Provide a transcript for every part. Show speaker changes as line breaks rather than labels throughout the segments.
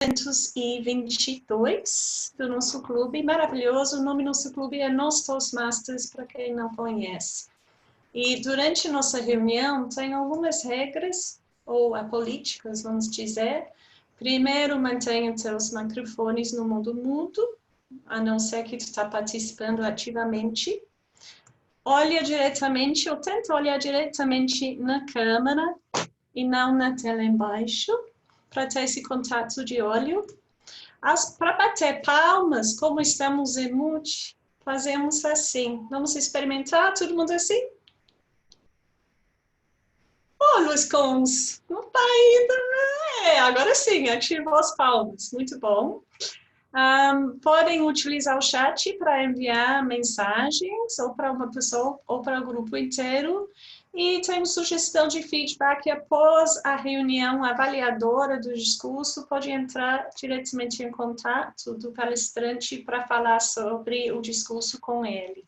222 do nosso clube, maravilhoso. O nome do nosso clube é Nós Toastmasters, para quem não conhece. E durante nossa reunião tem algumas regras, ou políticas, vamos dizer. Primeiro, mantenha seus microfones no modo mudo, a não ser que tu está participando ativamente. Olha diretamente, ou tenta olhar diretamente na câmera e não na tela embaixo, para ter esse contato de olho. Para bater palmas, como estamos em mute, fazemos assim. Vamos experimentar, todo mundo assim? Oh, Luiz Cons, não está ainda. Agora sim, ativou as palmas. Muito bom. Podem utilizar o chat para enviar mensagens, ou para uma pessoa, ou para o grupo inteiro. E tem sugestão de feedback após a reunião. A avaliadora do discurso pode entrar diretamente em contato do palestrante para falar sobre o discurso com ele.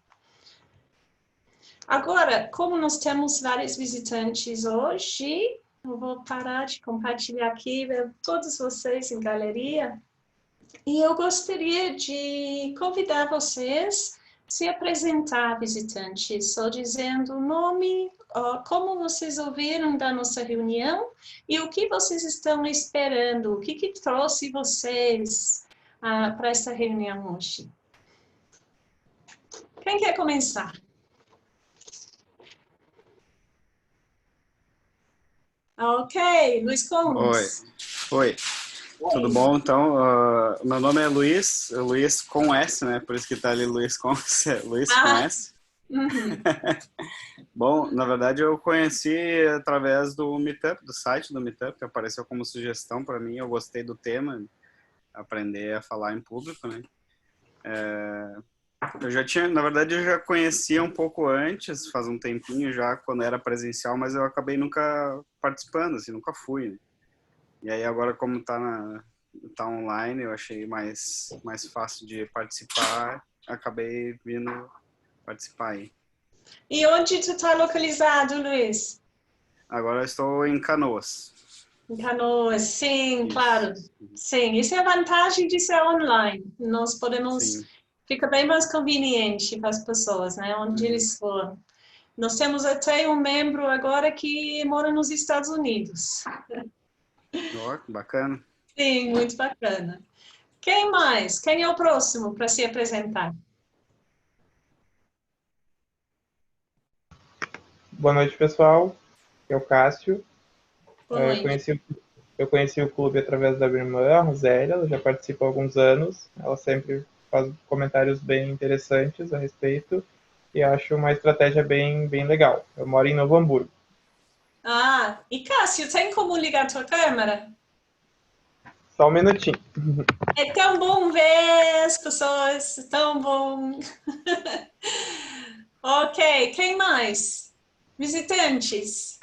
Agora, como nós temos vários visitantes hoje, eu vou parar de compartilhar aqui, ver todos vocês em galeria. E eu gostaria de convidar vocês a se apresentar, visitantes, só dizendo o nome, como vocês ouviram da nossa reunião e o que vocês estão esperando, o que trouxe vocês para essa reunião hoje. Quem quer começar? Ok, Luiz Cons.
Oi. Tudo bom? Então, meu nome é Luiz com S, né? Por isso que tá ali Luiz com S.
Uhum.
Bom, na verdade eu conheci através do Meetup, do site do Meetup, que apareceu como sugestão para mim. Eu gostei do tema, aprender a falar em público, né? Na verdade eu já conhecia um pouco antes, faz um tempinho já, quando era presencial, mas eu acabei nunca participando, assim, nunca fui, né? E aí agora, como tá online, eu achei mais fácil de participar, acabei vindo participar aí.
E onde tu está localizado, Luiz?
Agora eu estou em Canoas.
Em Canoas, sim,
Isso.
claro. Sim, isso é a vantagem de ser online. Nós podemos...
Sim.
Fica bem mais conveniente para as pessoas, né? Onde eles foram. Nós temos até um membro agora que mora nos Estados Unidos.
Oh, bacana.
Sim, muito bacana. Quem mais? Quem é o próximo para se apresentar?
Boa noite, pessoal. Eu sou o Cássio.
Boa noite.
Eu conheci o clube através da minha irmã, a Rosélia. Ela já participa há alguns anos. Ela sempre faz comentários bem interessantes a respeito e acho uma estratégia bem legal. Eu moro em Novo Hamburgo.
E Cássio, tem como ligar a tua câmera?
Só um minutinho.
É tão bom ver as pessoas, tão bom. Ok, quem mais? Visitantes.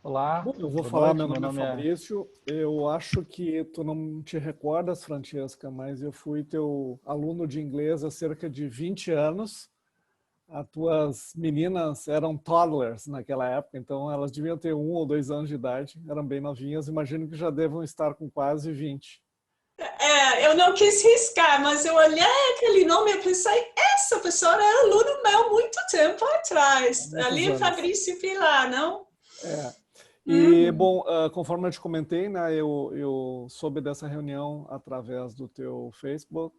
Olá, eu vou falar, meu nome é Fabrício. Eu acho que tu não te recordas, Francesca, mas eu fui teu aluno de inglês há cerca de 20 anos. As tuas meninas eram toddlers naquela época, então elas deviam ter 1 ou 2 anos de idade, eram bem novinhas, imagino que já devam estar com quase 20.
Eu não quis riscar, mas eu olhei aquele nome e pensei, essa pessoa é aluno meu muito tempo atrás. Ali é Fabrício Pilar, não?
E, bom, conforme eu te comentei, né, eu soube dessa reunião através do teu Facebook.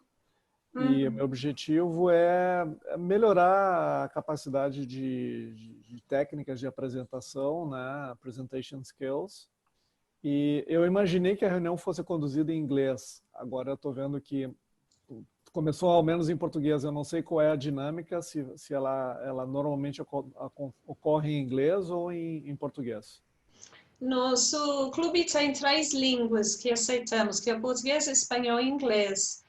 E o meu objetivo é melhorar a capacidade de técnicas de apresentação, né, presentation skills. E eu imaginei que a reunião fosse conduzida em inglês. Agora eu estou vendo que começou ao menos em português. Eu não sei qual é a dinâmica, se ela normalmente ocorre em inglês ou em português.
Nosso clube tem 3 línguas que aceitamos, que é português, espanhol e inglês.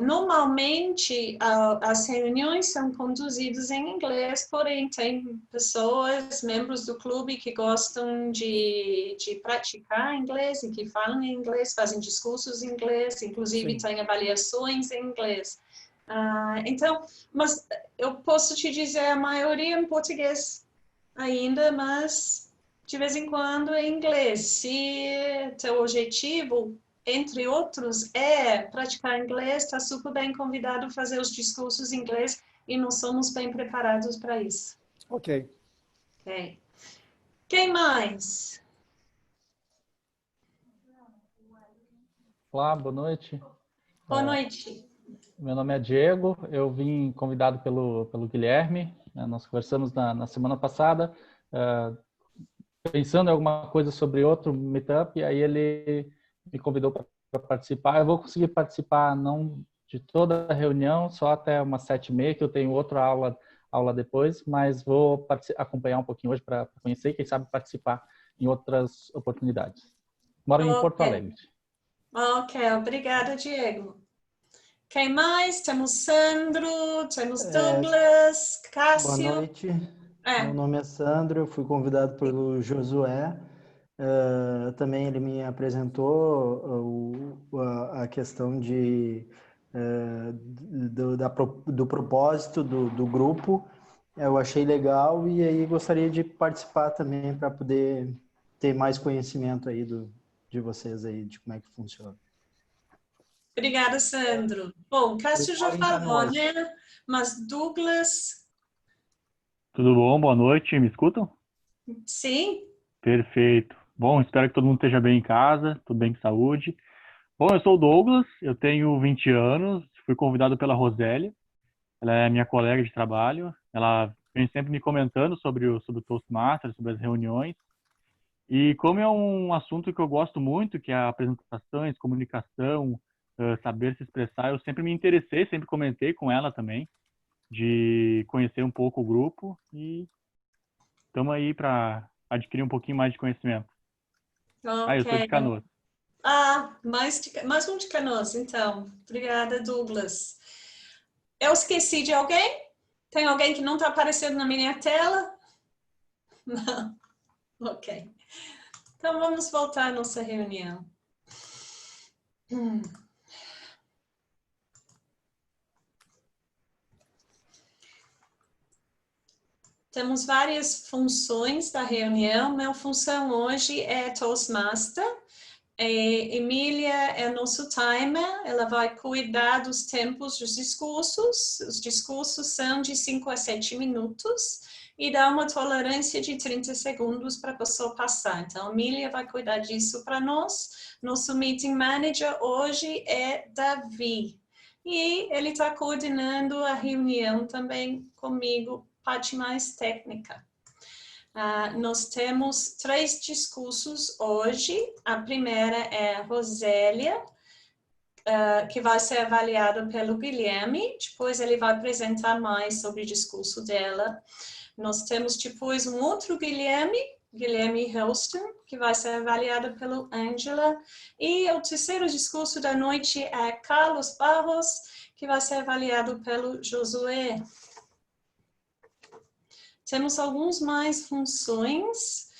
Normalmente, as reuniões são conduzidas em inglês, porém tem pessoas, membros do clube que gostam de praticar inglês e que falam em inglês, fazem discursos em inglês, inclusive tem avaliações em inglês. Então, mas eu posso te dizer a maioria em português ainda, mas de vez em quando em inglês. Se teu objetivo, entre outros, é praticar inglês, está super bem convidado a fazer os discursos em inglês e nós somos bem preparados para isso.
Ok.
Ok. Quem mais?
Olá, boa noite.
Boa noite.
Meu nome é Diego, eu vim convidado pelo Guilherme, nós conversamos na semana passada, pensando em alguma coisa sobre outro meetup, e aí ele me convidou para participar. Eu vou conseguir participar não de toda a reunião, só até umas 7h30, que eu tenho outra aula depois, mas vou acompanhar um pouquinho hoje para conhecer e, quem sabe, participar em outras oportunidades. Moro em Porto Alegre.
Ok, obrigada, Diego. Quem mais? Temos Sandro, temos Douglas, Cássio.
Boa noite, meu nome é Sandro, eu fui convidado pelo Josué. Também ele me apresentou a questão do propósito do grupo. Eu achei legal e aí gostaria de participar também para poder ter mais conhecimento aí de vocês aí, de como é que funciona.
Obrigada, Sandro. Bom, Cássio já falou, né? Mas Douglas...
Tudo bom? Boa noite. Me escutam?
Sim.
Perfeito. Bom, espero que todo mundo esteja bem em casa, tudo bem com saúde. Bom, eu sou o Douglas, eu tenho 20 anos, fui convidado pela Rosélia, ela é minha colega de trabalho, ela vem sempre me comentando sobre o Toastmasters, sobre as reuniões. E como é um assunto que eu gosto muito, que é apresentações, comunicação, saber se expressar, eu sempre me interessei, sempre comentei com ela também, de conhecer um pouco o grupo e estamos aí para adquirir um pouquinho mais de conhecimento.
Okay.
Eu sou de Canoas.
Mais um de Canoas, então. Obrigada, Douglas. Eu esqueci de alguém? Tem alguém que não está aparecendo na minha tela? Não. Ok. Então, vamos voltar à nossa reunião. Temos várias funções da reunião. Minha função hoje é Toastmaster. Emília é nosso timer, ela vai cuidar dos tempos dos discursos. Os discursos são de 5 a 7 minutos e dá uma tolerância de 30 segundos para a pessoa passar. Então, Emília vai cuidar disso para nós. Nosso meeting manager hoje é Davi. E ele está coordenando a reunião também comigo, parte mais técnica. Nós temos 3 discursos hoje. A primeira é a Rosélia, que vai ser avaliada pelo Guilherme. Depois ele vai apresentar mais sobre o discurso dela. Nós temos depois um outro Guilherme Houston, que vai ser avaliado pelo Angela. E o terceiro discurso da noite é Carlos Barros, que vai ser avaliado pelo Josué. Temos algumas mais funções.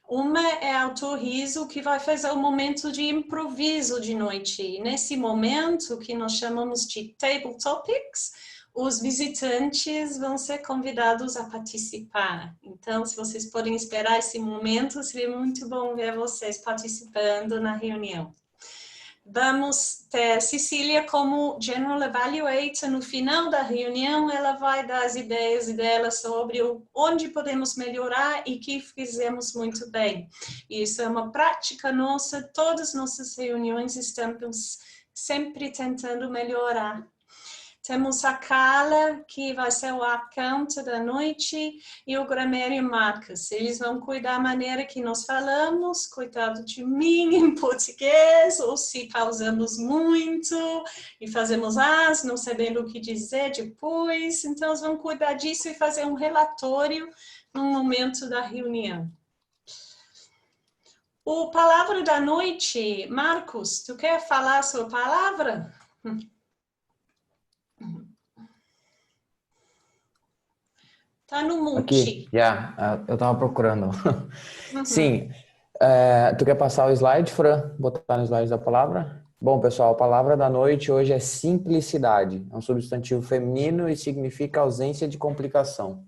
Uma é autorriso, que vai fazer um momento de improviso de noite. E nesse momento, que nós chamamos de Table Topics, os visitantes vão ser convidados a participar. Então, se vocês podem esperar esse momento, seria muito bom ver vocês participando na reunião. Vamos ter Cecília como General Evaluator. No final da reunião, ela vai dar as ideias dela sobre onde podemos melhorar e que fizemos muito bem. Isso é uma prática nossa, todas as nossas reuniões estamos sempre tentando melhorar. Temos a Carla, que vai ser o account da noite, e o Gramério Marcos. Eles vão cuidar da maneira que nós falamos, cuidado de mim em português, ou se pausamos muito e fazemos não sabendo o que dizer depois. Então, eles vão cuidar disso e fazer um relatório no momento da reunião. O Palavra da Noite, Marcos, tu quer falar a sua palavra? Tá no mute.
Aqui, já, eu tava procurando. Sim, tu quer passar o slide, Fran? Botar no slide da palavra? Bom, pessoal, a palavra da noite hoje é simplicidade. É um substantivo feminino e significa ausência de complicação.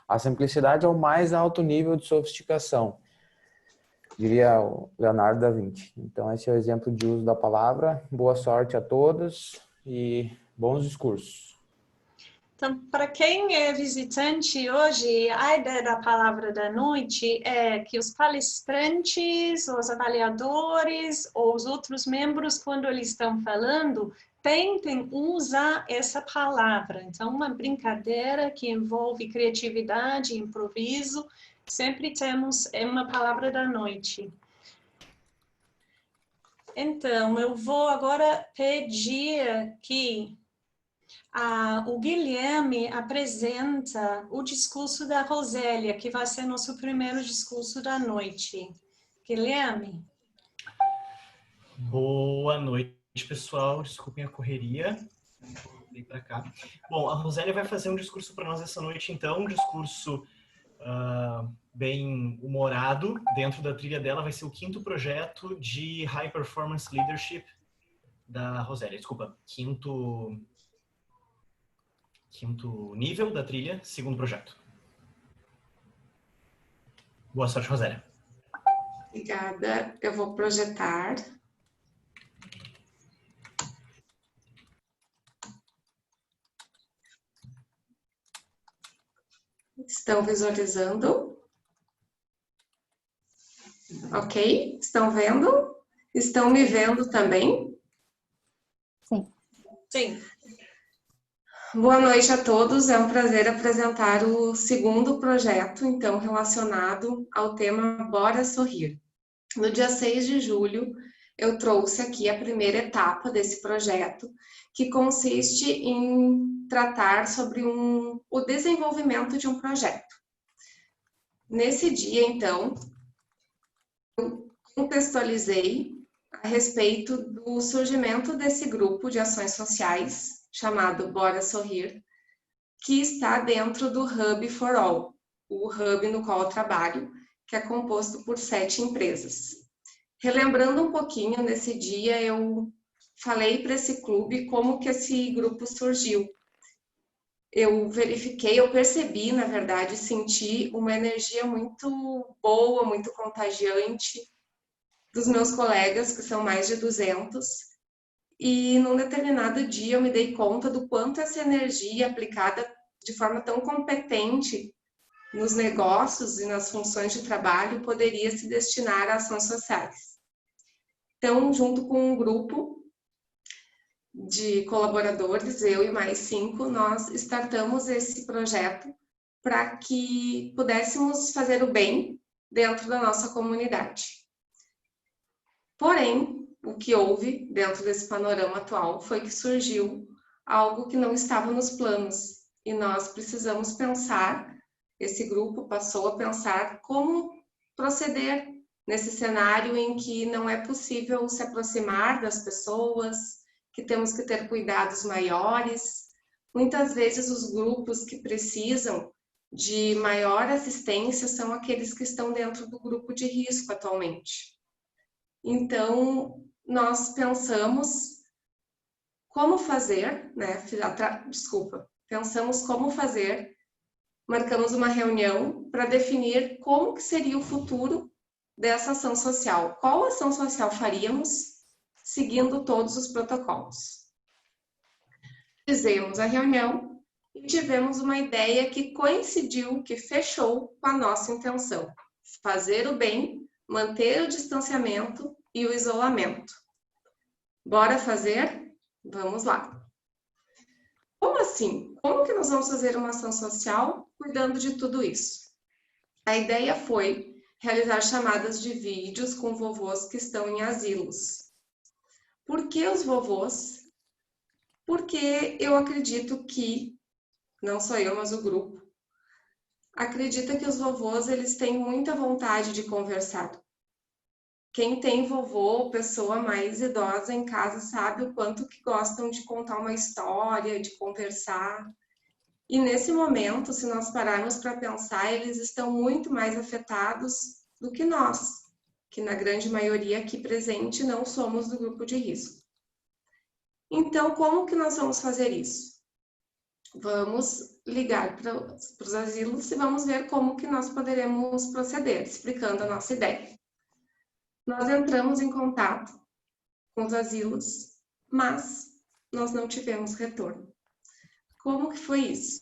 A simplicidade é o mais alto nível de sofisticação. diria o Leonardo da Vinci. Então, esse é o exemplo de uso da palavra. Boa sorte a todos e bons discursos.
Então, para quem é visitante hoje, a ideia da palavra da noite é que os palestrantes, os avaliadores ou os outros membros, quando eles estão falando, tentem usar essa palavra. Então, uma brincadeira que envolve criatividade, improviso, sempre temos uma palavra da noite. Então, eu vou agora pedir que o Guilherme apresenta o discurso da Rosélia, que vai ser nosso primeiro discurso da noite. Guilherme.
Boa noite, pessoal. Desculpem a correria. Vou para cá. Bom, a Rosélia vai fazer um discurso para nós essa noite, então, um discurso bem humorado. Dentro da trilha dela vai ser o 5º projeto de High Performance Leadership da Rosélia. Desculpa, quinto nível da trilha, 2º projeto. Boa sorte, Rosélia.
Obrigada. Eu vou projetar. Estão visualizando? Ok? Estão vendo? Estão me vendo também?
Sim.
Sim.
Boa noite a todos, é um prazer apresentar o 2º projeto, então, relacionado ao tema Bora Sorrir. No dia 6 de julho, eu trouxe aqui a primeira etapa desse projeto, que consiste em tratar sobre o desenvolvimento de um projeto. Nesse dia, então, eu contextualizei a respeito do surgimento desse grupo de ações sociais, chamado Bora Sorrir, que está dentro do Hub for All, o hub no qual eu trabalho, que é composto por 7 empresas. Relembrando um pouquinho, nesse dia eu falei para esse clube como que esse grupo surgiu. Eu verifiquei, eu percebi, na verdade, senti uma energia muito boa, muito contagiante dos meus colegas, que são mais de 200, e num determinado dia eu me dei conta do quanto essa energia aplicada de forma tão competente nos negócios e nas funções de trabalho poderia se destinar a ações sociais. Então, junto com um grupo de colaboradores, eu e mais 5, nós startamos esse projeto para que pudéssemos fazer o bem dentro da nossa comunidade. Porém, o que houve dentro desse panorama atual foi que surgiu algo que não estava nos planos e nós precisamos pensar, esse grupo passou a pensar como proceder nesse cenário em que não é possível se aproximar das pessoas, que temos que ter cuidados maiores. Muitas vezes os grupos que precisam de maior assistência são aqueles que estão dentro do grupo de risco atualmente. Então, nós pensamos como fazer, né? Pensamos como fazer, marcamos uma reunião para definir como que seria o futuro dessa ação social. Qual ação social faríamos seguindo todos os protocolos? Fizemos a reunião e tivemos uma ideia que coincidiu, que fechou com a nossa intenção. Fazer o bem, manter o distanciamento e o isolamento. Bora fazer? Vamos lá. Como assim? Como que nós vamos fazer uma ação social cuidando de tudo isso? A ideia foi realizar chamadas de vídeos com vovôs que estão em asilos. Por que os vovôs? Porque eu acredito que, não só eu, mas o grupo, acredita que os vovôs eles têm muita vontade de conversar. Quem tem vovô ou pessoa mais idosa em casa sabe o quanto que gostam de contar uma história, de conversar. E nesse momento, se nós pararmos para pensar, eles estão muito mais afetados do que nós, que na grande maioria aqui presente não somos do grupo de risco. Então, como que nós vamos fazer isso? Vamos ligar para os asilos e vamos ver como que nós poderemos proceder, explicando a nossa ideia. Nós entramos em contato com os asilos, mas nós não tivemos retorno. Como que foi isso?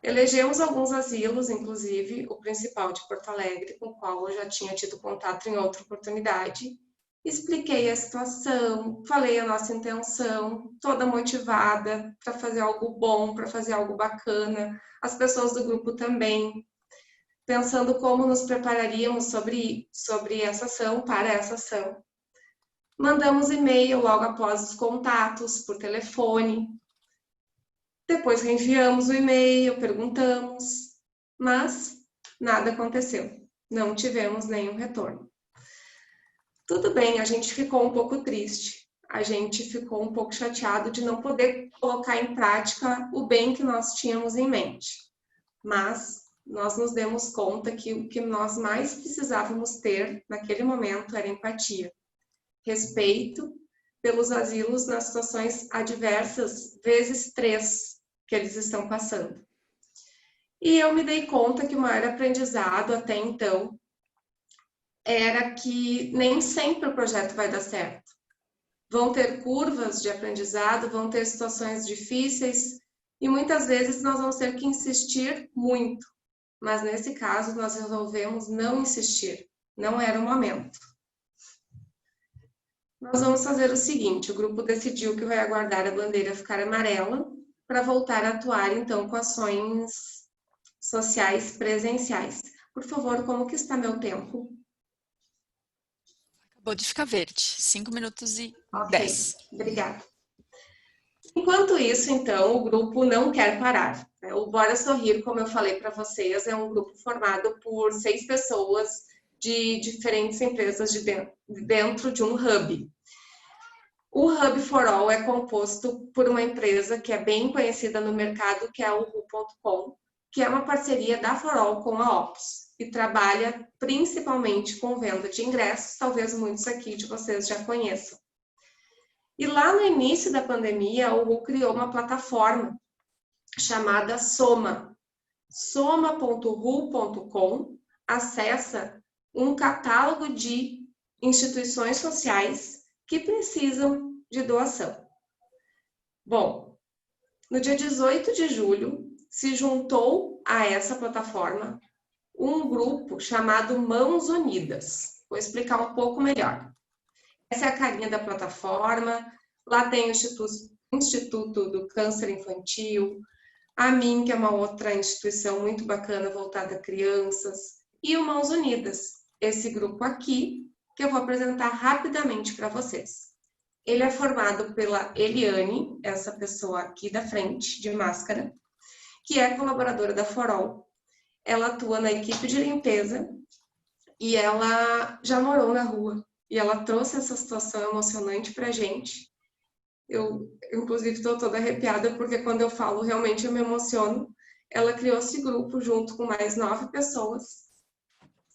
Elegemos alguns asilos, inclusive o principal de Porto Alegre, com o qual eu já tinha tido contato em outra oportunidade. Expliquei a situação, falei a nossa intenção, toda motivada para fazer algo bom, para fazer algo bacana. As pessoas do grupo também, pensando como nos prepararíamos sobre essa ação, para essa ação. Mandamos e-mail logo após os contatos, por telefone. Depois reenviamos o e-mail, perguntamos, mas nada aconteceu. Não tivemos nenhum retorno. Tudo bem, a gente ficou um pouco triste. A gente ficou um pouco chateado de não poder colocar em prática o bem que nós tínhamos em mente. Mas nós nos demos conta que o que nós mais precisávamos ter naquele momento era empatia. Respeito pelos asilos nas situações adversas, vezes 3, que eles estão passando. E eu me dei conta que o maior aprendizado até então era que nem sempre o projeto vai dar certo. Vão ter curvas de aprendizado, vão ter situações difíceis e muitas vezes nós vamos ter que insistir muito. Mas nesse caso nós resolvemos não insistir, não era o momento. Nós vamos fazer o seguinte, o grupo decidiu que vai aguardar a bandeira ficar amarela para voltar a atuar, então, com ações sociais presenciais. Por favor, como que está meu tempo?
Acabou de ficar verde, 5 minutos e 10.
Obrigada. Enquanto isso, então, o grupo não quer parar. O Bora Sorrir, como eu falei para vocês, é um grupo formado por 6 pessoas de diferentes empresas dentro de um hub. O Hub for All é composto por uma empresa que é bem conhecida no mercado, que é o Ru.com, que é uma parceria da For All com a Opus e trabalha principalmente com venda de ingressos, talvez muitos aqui de vocês já conheçam. E lá no início da pandemia, o Ru criou uma plataforma chamada Soma. Soma.ru.com acessa um catálogo de instituições sociais que precisam de doação. Bom, no dia 18 de julho, se juntou a essa plataforma um grupo chamado Mãos Unidas. Vou explicar um pouco melhor. Essa é a carinha da plataforma, lá tem o Instituto do Câncer Infantil, a MIM, que é uma outra instituição muito bacana voltada a crianças, e o Mãos Unidas, esse grupo aqui, que eu vou apresentar rapidamente para vocês. Ele é formado pela Eliane, essa pessoa aqui da frente, de máscara, que é colaboradora da For All. Ela atua na equipe de limpeza e ela já morou na rua. E ela trouxe essa situação emocionante para a gente. Eu, inclusive, estou toda arrepiada, porque quando eu falo, realmente eu me emociono. Ela criou esse grupo junto com mais 9 pessoas.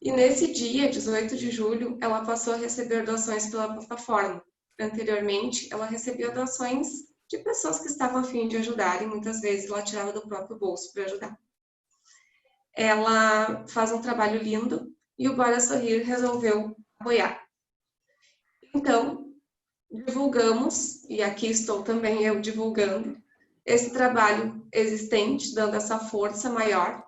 E nesse dia, 18 de julho, ela passou a receber doações pela plataforma. Anteriormente, ela recebia doações de pessoas que estavam a fim de ajudar, e muitas vezes ela tirava do próprio bolso para ajudar. Ela faz um trabalho lindo e o Bora Sorrir resolveu apoiar. Então, divulgamos, e aqui estou também eu divulgando, esse trabalho existente, dando essa força maior.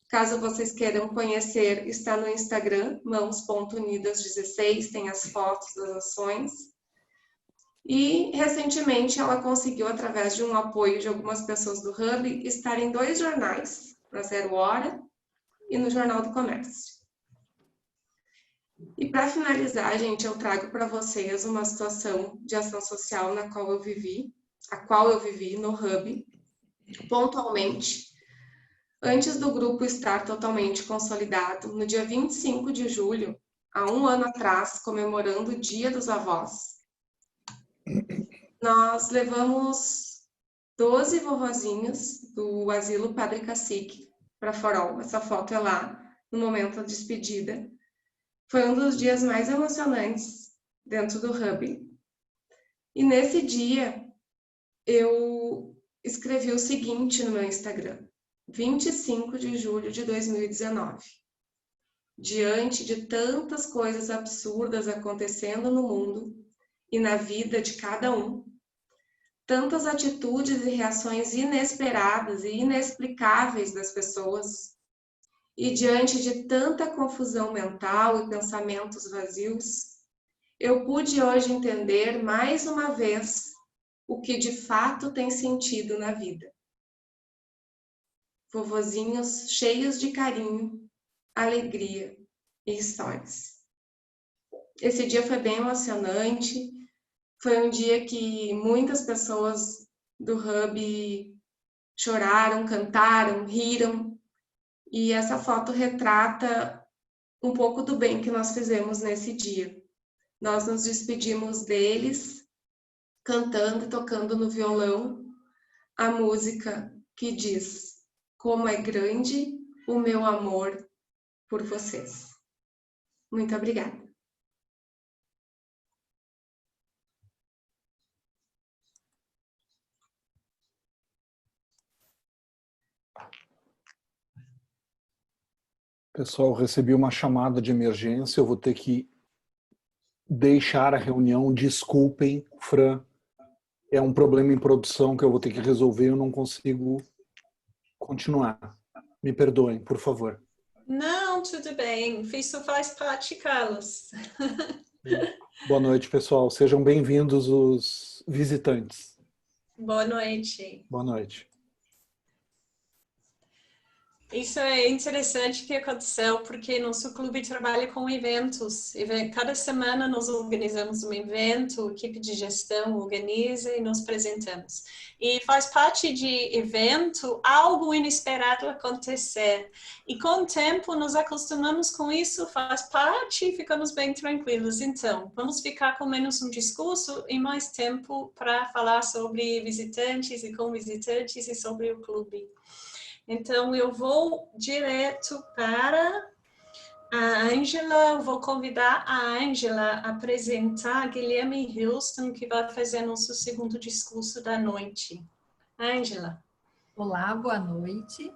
Caso vocês queiram conhecer, está no Instagram, mãos.unidas16, tem as fotos das ações. E, recentemente, ela conseguiu, através de um apoio de algumas pessoas do Hub, estar em 2 jornais, na 0 Hora e no Jornal do Comércio. E, para finalizar, gente, eu trago para vocês uma situação de ação social a qual eu vivi no Hub, pontualmente, antes do grupo estar totalmente consolidado, no dia 25 de julho, há 1 ano atrás, comemorando o Dia dos Avós, nós levamos 12 vovozinhos do Asilo Padre Cacique para For All. Essa foto é lá, no momento da despedida. Foi um dos dias mais emocionantes dentro do Hub. E nesse dia, eu escrevi o seguinte no meu Instagram. 25 de julho de 2019. diante de tantas coisas absurdas acontecendo no mundo e na vida de cada um, tantas atitudes e reações inesperadas e inexplicáveis das pessoas, e diante de tanta confusão mental e pensamentos vazios, eu pude hoje entender mais uma vez o que de fato tem sentido na vida. Vovozinhos cheios de carinho, alegria e histórias. Esse dia foi bem emocionante, foi um dia que muitas pessoas do Hub choraram, cantaram, riram, e essa foto retrata um pouco do bem que nós fizemos nesse dia. Nós nos despedimos deles, cantando e tocando no violão a música que diz: como é grande o meu amor por vocês. Muito obrigada.
Pessoal, recebi uma chamada de emergência, eu vou ter que deixar a reunião. Desculpem, Fran, é um problema em produção que eu vou ter que resolver, eu não consigo continuar. Me perdoem, por favor.
Não, tudo bem. Isso faz parte, Carlos.
Boa noite, pessoal. Sejam bem-vindos os visitantes.
Boa noite.
Boa noite.
Isso é interessante que aconteceu, porque nosso clube trabalha com eventos. Cada semana nós organizamos um evento, a equipe de gestão organiza e nos apresentamos. E faz parte de evento algo inesperado acontecer. E com o tempo nos acostumamos com isso, faz parte e ficamos bem tranquilos. Então, vamos ficar com menos um discurso e mais tempo para falar sobre visitantes e com visitantes e sobre o clube. Então, eu vou direto para a Ângela. Eu vou convidar a Ângela a apresentar a Guilherme Houston, que vai fazer nosso segundo discurso da noite. Ângela.
Olá, boa noite.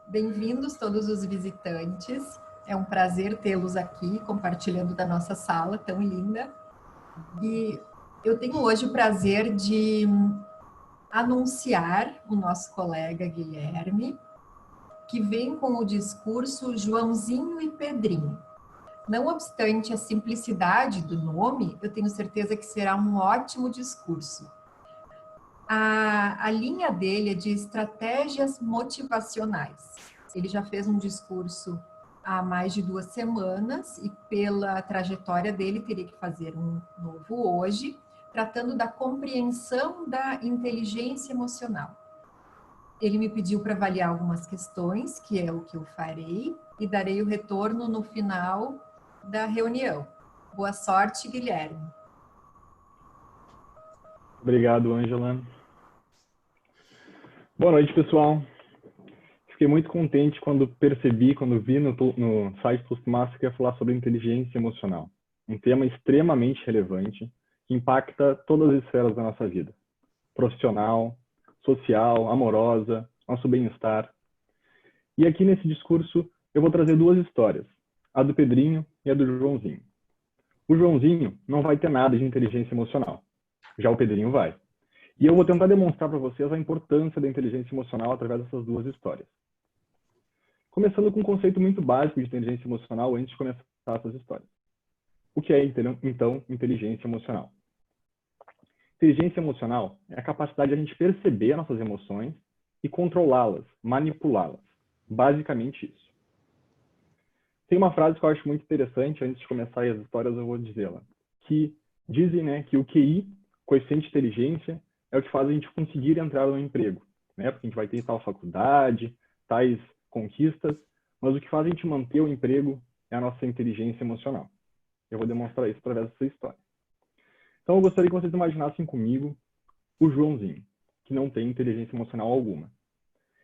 Bem-vindos todos os visitantes. É um prazer tê-los aqui, compartilhando da nossa sala tão linda. E eu tenho hoje o prazer de anunciar o nosso colega Guilherme, que vem com o discurso Joãozinho e Pedrinho. Não obstante a simplicidade do nome, eu tenho certeza que será um ótimo discurso. A linha dele é de estratégias motivacionais. Ele já fez um discurso há mais de 2 semanas e pela trajetória dele teria que fazer um novo hoje, tratando da compreensão da inteligência emocional. Ele me pediu para avaliar algumas questões, que é o que eu farei, e darei o retorno no final da reunião. Boa sorte, Guilherme.
Obrigado, Ângela. Boa noite, pessoal. Fiquei muito contente quando vi no site Toastmaster que ia falar sobre inteligência emocional. Um tema extremamente relevante, que impacta todas as esferas da nossa vida. Profissional, social, amorosa, nosso bem-estar. E aqui nesse discurso eu vou trazer 2 histórias, a do Pedrinho e a do Joãozinho. O Joãozinho não vai ter nada de inteligência emocional, já o Pedrinho vai. E eu vou tentar demonstrar para vocês a importância da inteligência emocional através dessas 2 histórias. Começando com um conceito muito básico de inteligência emocional antes de começar essas histórias. O que é, então, inteligência emocional? Inteligência emocional é a capacidade de a gente perceber nossas emoções e controlá-las, manipulá-las. Basicamente isso. Tem uma frase que eu acho muito interessante, antes de começar as histórias eu vou dizê-la, que dizem, né, que o QI, coeficiente de inteligência, é o que faz a gente conseguir entrar no emprego, né? Porque a gente vai ter tal faculdade, tais conquistas, mas o que faz a gente manter o emprego é a nossa inteligência emocional. Eu vou demonstrar isso através dessa história. Então, eu gostaria que vocês imaginassem comigo o Joãozinho, que não tem inteligência emocional alguma.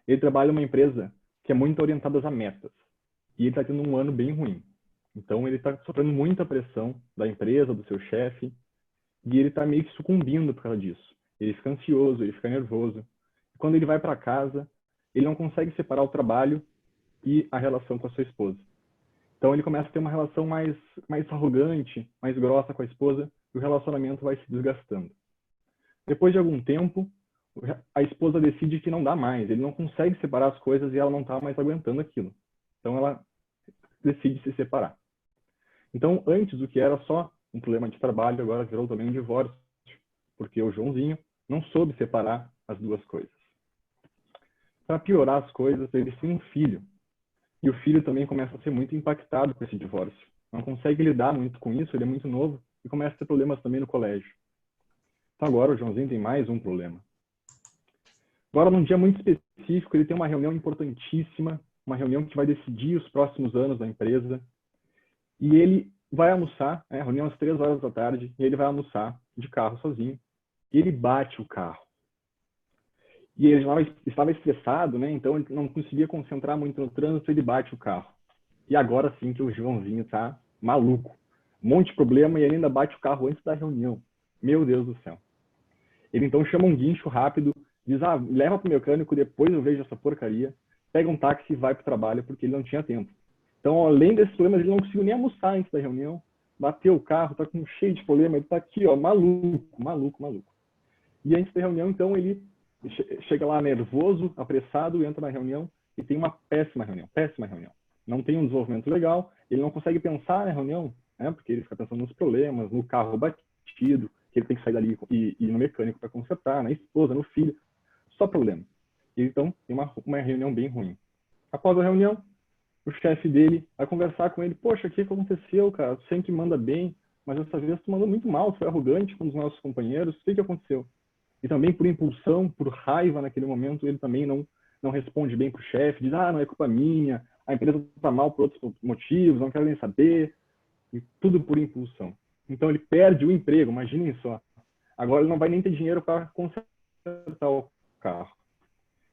Ele trabalha em uma empresa que é muito orientada a metas. E ele está tendo um ano bem ruim. Então, ele está sofrendo muita pressão da empresa, do seu chefe, e ele está meio que sucumbindo por causa disso. Ele fica ansioso, ele fica nervoso. E quando ele vai para casa, ele não consegue separar o trabalho e a relação com a sua esposa.
Então ele começa a ter uma relação mais arrogante, mais grossa com a esposa, e o relacionamento vai se desgastando. Depois de algum tempo, a esposa decide que não dá mais, ele não consegue separar as coisas e ela não está mais aguentando aquilo. Então ela decide se separar. Então, antes, o que era só um problema de trabalho, agora virou também um divórcio, porque o Joãozinho não soube separar as duas coisas. Para piorar as coisas, eles têm um filho. E o filho também começa a ser muito impactado com esse divórcio. Não consegue lidar muito com isso, ele é muito novo, e começa a ter problemas também no colégio. Então agora o Joãozinho tem mais um problema. Agora, num dia muito específico, ele tem uma reunião importantíssima, uma reunião que vai decidir os próximos anos da empresa. E ele vai almoçar, a reunião às 3 horas da tarde, e ele vai almoçar de carro sozinho. E ele bate o carro. E ele estava estressado, né? Então ele não conseguia concentrar muito no trânsito, ele bate o carro. E agora sim que o Joãozinho tá maluco. Um monte de problema e ele ainda bate o carro antes da reunião. Meu Deus do céu. Ele então chama um guincho rápido, diz, leva pro mecânico, depois eu vejo essa porcaria. Pega um táxi e vai pro trabalho, porque ele não tinha tempo. Então, além desses problemas, ele não conseguiu nem almoçar antes da reunião. Bateu o carro, tá com cheio de problema, ele tá aqui, ó, maluco. E antes da reunião, então, ele chega lá nervoso, apressado, entra na reunião e tem uma péssima reunião. Não tem um desenvolvimento legal, ele não consegue pensar na reunião, né, porque ele fica pensando nos problemas, no carro batido, que ele tem que sair dali e ir no mecânico para consertar, na esposa, no filho, só problema. E, então, tem uma reunião bem ruim. Após a reunião, o chefe dele vai conversar com ele, poxa, o que aconteceu, cara? Tu sempre manda bem, mas dessa vez tu mandou muito mal, tu foi arrogante com os nossos companheiros, o que aconteceu? E também por impulsão, por raiva naquele momento, ele também não responde bem pro chefe, diz, não é culpa minha, a empresa está mal por outros motivos, não quero nem saber, e tudo por impulsão. Então ele perde o emprego, imaginem só. Agora ele não vai nem ter dinheiro para consertar o carro.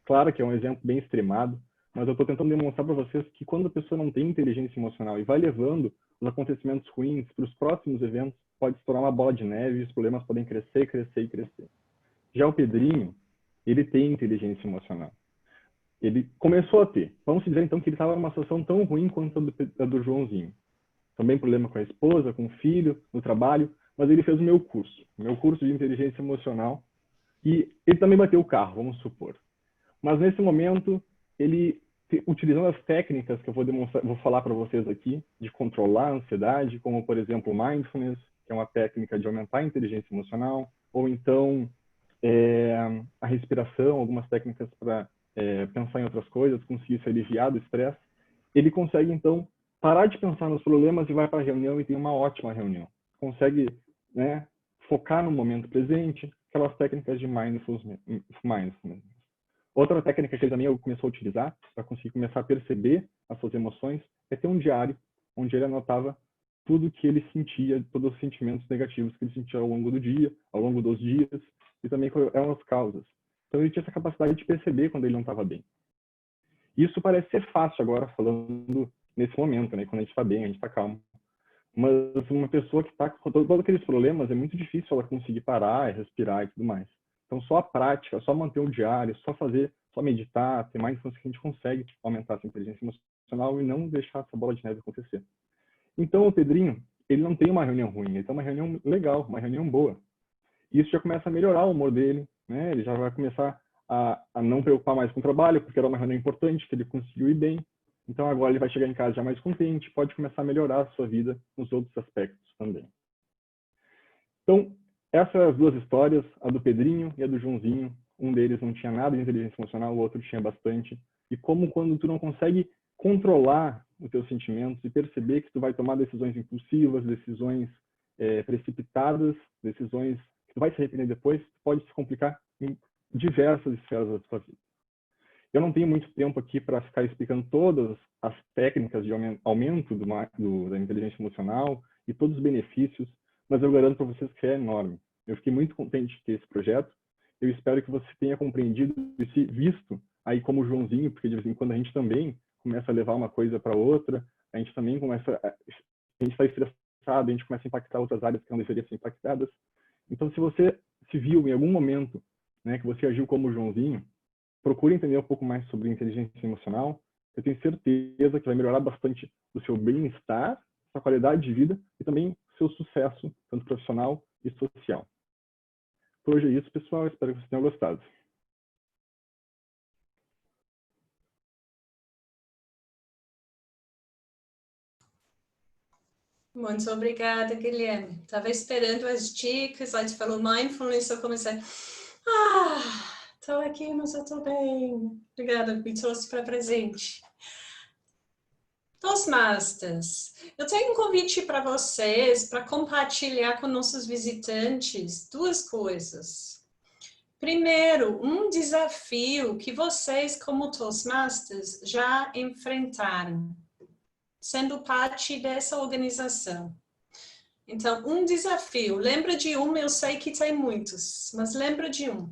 Claro que é um exemplo bem extremado, mas eu estou tentando demonstrar para vocês que quando a pessoa não tem inteligência emocional e vai levando os acontecimentos ruins para os próximos eventos, pode se tornar uma bola de neve e os problemas podem crescer. Já o Pedrinho, ele tem inteligência emocional. Ele começou a ter. Vamos dizer então que ele estava numa situação tão ruim quanto a do Joãozinho. Também problema com a esposa, com o filho, no trabalho, mas ele fez o meu curso de inteligência emocional, e ele também bateu o carro, vamos supor. Mas nesse momento, ele, utilizando as técnicas que eu vou falar para vocês aqui, de controlar a ansiedade, como por exemplo o mindfulness, que é uma técnica de aumentar a inteligência emocional, ou então a respiração, algumas técnicas para pensar em outras coisas, conseguir se aliviar do estresse, ele consegue então parar de pensar nos problemas e vai para a reunião e tem uma ótima reunião. Consegue, né, focar no momento presente, aquelas técnicas de mindfulness. Outra técnica que ele também começou a utilizar para conseguir começar a perceber as suas emoções é ter um diário onde ele anotava tudo que ele sentia, todos os sentimentos negativos que ele sentia ao longo do dia, ao longo dos dias, e também quais eram as causas. Então ele tinha essa capacidade de perceber quando ele não estava bem. Isso parece ser fácil agora, falando nesse momento, né, quando a gente está bem, a gente está calmo. Mas uma pessoa que está com todos aqueles problemas, é muito difícil ela conseguir parar, respirar e tudo mais. Então, só a prática, só manter um diário, só meditar, ter mais que a gente consegue aumentar essa inteligência emocional e não deixar essa bola de neve acontecer. Então, o Pedrinho, ele não tem uma reunião ruim, ele tem uma reunião legal, uma reunião boa. E isso já começa a melhorar o humor dele, né? Ele já vai começar a não preocupar mais com o trabalho, porque era uma reunião importante, que ele conseguiu ir bem. Então, agora ele vai chegar em casa já mais contente, pode começar a melhorar a sua vida nos outros aspectos também. Então, essas duas histórias, a do Pedrinho e a do Joãozinho, um deles não tinha nada de inteligência emocional, o outro tinha bastante. E como quando tu não consegue controlar os teus sentimentos e perceber que tu vai tomar decisões impulsivas, decisões precipitadas, decisões que tu vai se arrepender depois, pode se complicar em diversas esferas da tua vida. Eu não tenho muito tempo aqui para ficar explicando todas as técnicas de aumento da inteligência emocional e todos os benefícios, mas eu garanto para vocês que é enorme. Eu fiquei muito contente de ter esse projeto. Eu espero que você tenha compreendido e se visto aí como o Joãozinho, porque de vez em quando a gente também começa a levar uma coisa para outra, a gente também começa, a gente está estressado, a gente começa a impactar outras áreas que não deveriam ser impactadas. Então, se você se viu em algum momento, né, que você agiu como o Joãozinho, procure entender um pouco mais sobre inteligência emocional eu tenho certeza que vai melhorar bastante o seu bem-estar, sua qualidade de vida e também o seu sucesso, tanto profissional e social. Por hoje é isso, pessoal. Espero que vocês tenham gostado.
Muito obrigada, Guilherme. Estava esperando as dicas, aí tu falou mindfulness, eu comecei, estou aqui, mas eu estou bem. Obrigada, me trouxe para presente. Toastmasters, eu tenho um convite para vocês, para compartilhar com nossos visitantes duas coisas. Primeiro, um desafio que vocês, como Toastmasters, já enfrentaram, sendo parte dessa organização. Então, um desafio. Lembra de um, eu sei que tem muitos, mas lembra de um.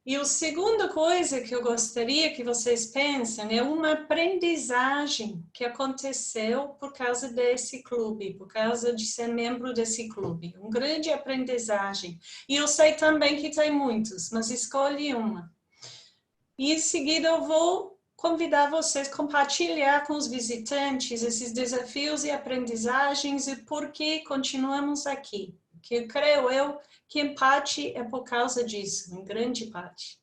E a segunda coisa que eu gostaria que vocês pensem é uma aprendizagem que aconteceu por causa desse clube, por causa de ser membro desse clube. Uma grande aprendizagem. E eu sei também que tem muitos, mas escolhe uma. E em seguida eu vou convidar vocês a compartilhar com os visitantes esses desafios e aprendizagens e por que continuamos aqui. Que creio eu que em parte é por causa disso, em grande parte.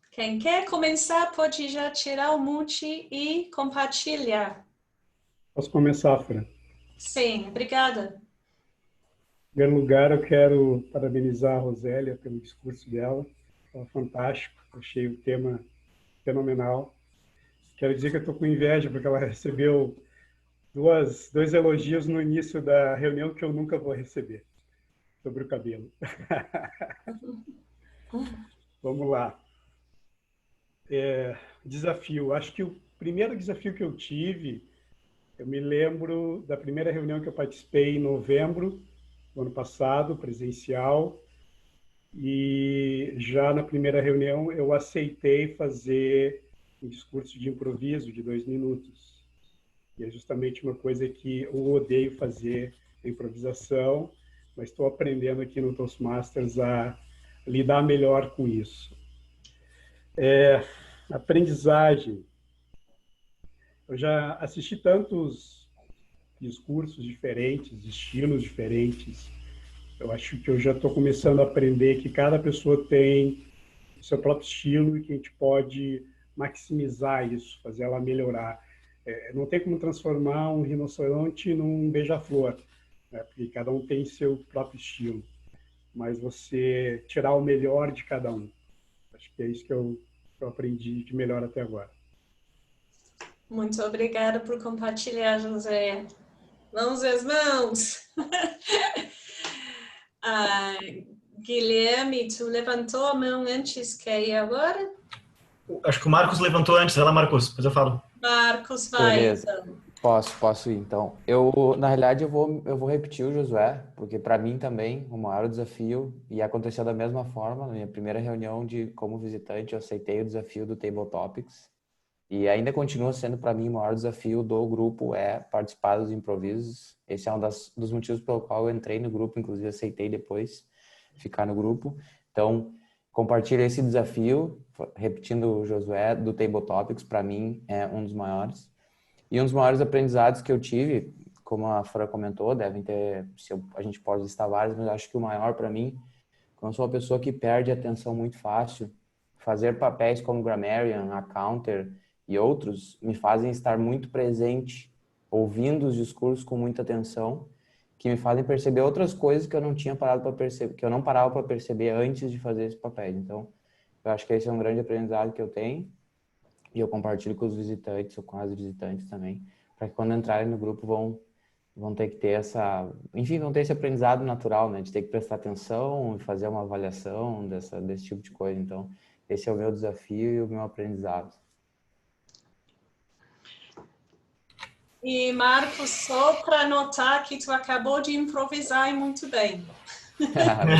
Quem quer começar pode já tirar o mute e compartilhar.
Posso começar, Fran?
Sim, obrigada.
Em primeiro lugar, eu quero parabenizar a Rosélia pelo discurso dela. Foi fantástico, achei o tema fenomenal. Quero dizer que eu estou com inveja, porque ela recebeu dois elogios no início da reunião que eu nunca vou receber, sobre o cabelo. Vamos lá. Desafio. Acho que o primeiro desafio que eu tive, eu me lembro da primeira reunião que eu participei em novembro do ano passado, presencial, e já na primeira reunião eu aceitei fazer um discurso de improviso de 2 minutos. E é justamente uma coisa que eu odeio fazer, a improvisação, mas estou aprendendo aqui no Toastmasters a lidar melhor com isso. Aprendizagem. Eu já assisti tantos discursos diferentes, estilos diferentes. Eu acho que eu já estou começando a aprender que cada pessoa tem o seu próprio estilo e que a gente pode maximizar isso, fazer ela melhorar. Não tem como transformar um rinoceronte num beija-flor, né? Porque cada um tem seu próprio estilo. Mas você tirar o melhor de cada um. Acho que é isso que eu aprendi de melhor até agora.
Muito obrigada por compartilhar, José. Vamos ver as mãos. Guilherme, tu levantou a mão antes, quer ir agora?
Acho que o Marcos levantou antes. Vai lá, Marcos, depois eu falo.
Marcos, vai.
Beleza.
Então.
Posso ir, então. Na realidade, eu vou repetir o Josué, porque para mim também o maior desafio, e aconteceu da mesma forma, na minha primeira reunião como visitante, eu aceitei o desafio do Table Topics, e ainda continua sendo para mim o maior desafio do grupo participar dos improvisos. Esse é um dos motivos pelo qual eu entrei no grupo, inclusive aceitei depois ficar no grupo. Então, compartilho esse desafio, repetindo o Josué, do Table Topics, para mim é um dos maiores. E um dos maiores aprendizados que eu tive, como a Fran comentou, devem ter, a gente pode listar vários, mas acho que o maior para mim, como eu sou uma pessoa que perde a atenção muito fácil, fazer papéis como Grammarian, Accounter e outros me fazem estar muito presente, ouvindo os discursos com muita atenção, que me fazem perceber outras coisas que eu não tinha parado para perceber, que eu não parava para perceber antes de fazer esse papel. Então, eu acho que esse é um grande aprendizado que eu tenho. E eu compartilho com os visitantes, ou com as visitantes também, para que quando entrarem no grupo vão ter que ter vão ter esse aprendizado natural, né? De ter que prestar atenção e fazer uma avaliação desse tipo de coisa. Então, esse é o meu desafio e o meu aprendizado.
E, Marcos, só para notar que tu acabou de improvisar e muito bem.
Verdade.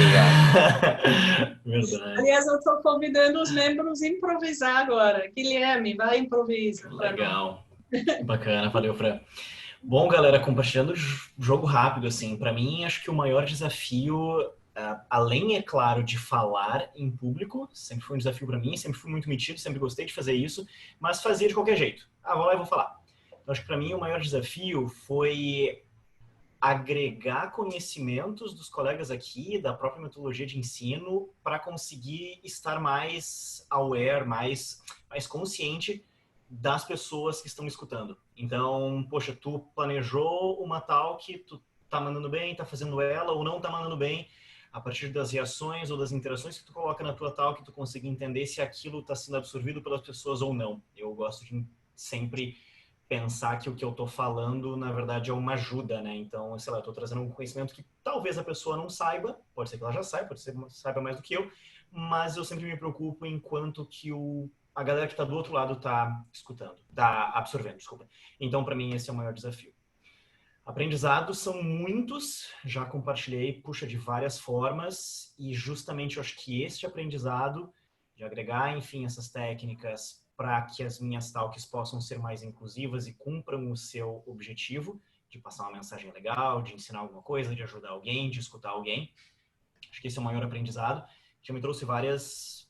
Aliás, eu estou convidando os membros a improvisar agora. Guilherme, vai improvisar.
Legal. Bacana, valeu, Fran. Bom, galera, compartilhando jogo rápido, assim, para mim, acho que o maior desafio além, é claro, de falar em público, sempre foi um desafio para mim, sempre fui muito metido, sempre gostei de fazer isso, mas fazia de qualquer jeito. Vou lá e vou falar. Então, acho que para mim o maior desafio foi agregar conhecimentos dos colegas aqui, da própria metodologia de ensino, para conseguir estar mais aware, mais consciente das pessoas que estão me escutando. Então, poxa, tu planejou uma talk, tu tá mandando bem, tá fazendo ela, ou não tá mandando bem, a partir das reações ou das interações que tu coloca na tua talk, tu consegue entender se aquilo está sendo absorvido pelas pessoas ou não. Eu gosto de sempre pensar que o que eu tô falando, na verdade, é uma ajuda, né? Então, sei lá, eu tô trazendo um conhecimento que talvez a pessoa não saiba, pode ser que ela já saiba, pode ser que saiba mais do que eu, mas eu sempre me preocupo enquanto que a galera que tá do outro lado tá escutando, tá absorvendo, desculpa. Então, para mim, esse é o maior desafio. Aprendizados são muitos, já compartilhei, de várias formas, e justamente eu acho que este aprendizado de agregar, enfim, essas técnicas para que as minhas talks possam ser mais inclusivas e cumpram o seu objetivo de passar uma mensagem legal, de ensinar alguma coisa, de ajudar alguém, de escutar alguém. Acho que esse é o maior aprendizado, que me trouxe vários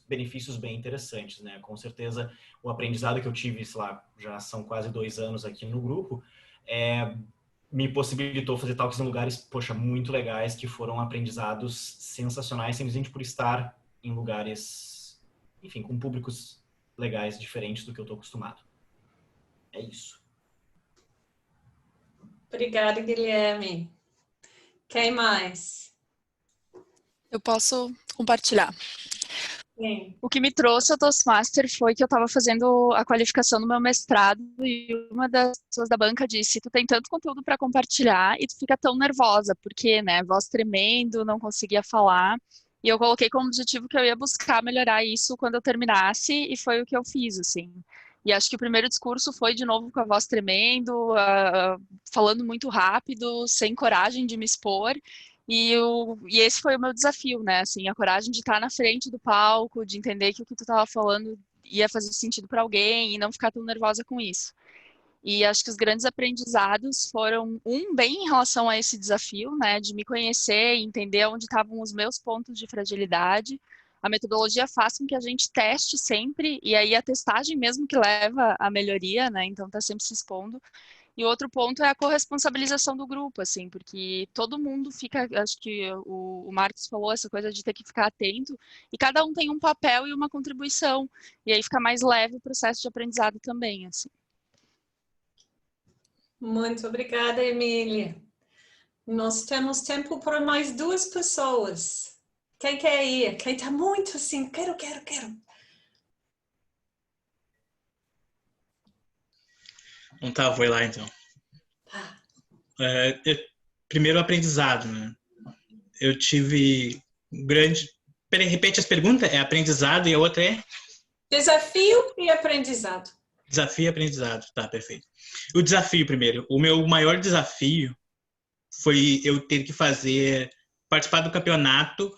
benefícios bem interessantes, né? Com certeza, o aprendizado que eu tive, sei lá, já são quase 2 anos aqui no grupo, me possibilitou fazer talks em lugares, muito legais, que foram aprendizados sensacionais, simplesmente por estar em lugares, enfim, com públicos legais, diferentes do que eu estou acostumado. É isso.
Obrigada, Guilherme. Quem mais?
Eu posso compartilhar.
Sim.
O que me trouxe ao Toastmaster foi que eu estava fazendo a qualificação do meu mestrado e uma das pessoas da banca disse: tu tem tanto conteúdo para compartilhar e tu fica tão nervosa, porque, né, voz tremendo, não conseguia falar. E eu coloquei como objetivo que eu ia buscar melhorar isso quando eu terminasse, e foi o que eu fiz, assim. E acho que o primeiro discurso foi, de novo, com a voz tremendo, falando muito rápido, sem coragem de me expor. E esse foi o meu desafio, né? Assim, a coragem de estar na frente do palco, de entender que o que tu estava falando ia fazer sentido para alguém e não ficar tão nervosa com isso. E acho que os grandes aprendizados foram, bem em relação a esse desafio, né, de me conhecer e entender onde estavam os meus pontos de fragilidade. A metodologia faz com que a gente teste sempre, e aí a testagem mesmo que leva à melhoria, né, então tá sempre se expondo. E outro ponto é a corresponsabilização do grupo, assim, porque todo mundo fica, acho que o Marcos falou essa coisa de ter que ficar atento, e cada um tem um papel e uma contribuição, e aí fica mais leve o processo de aprendizado também, assim.
Muito obrigada, Emília. Nós temos tempo para mais 2 pessoas. Quem quer ir? Quem está muito assim, quero.
Então tá, vou ir lá então. Primeiro, aprendizado, né? Eu tive grande... Peraí, repete as perguntas. É aprendizado e a outra é?
Desafio e aprendizado.
Desafio e aprendizado, tá, perfeito. O desafio primeiro. O meu maior desafio foi eu ter que participar do campeonato,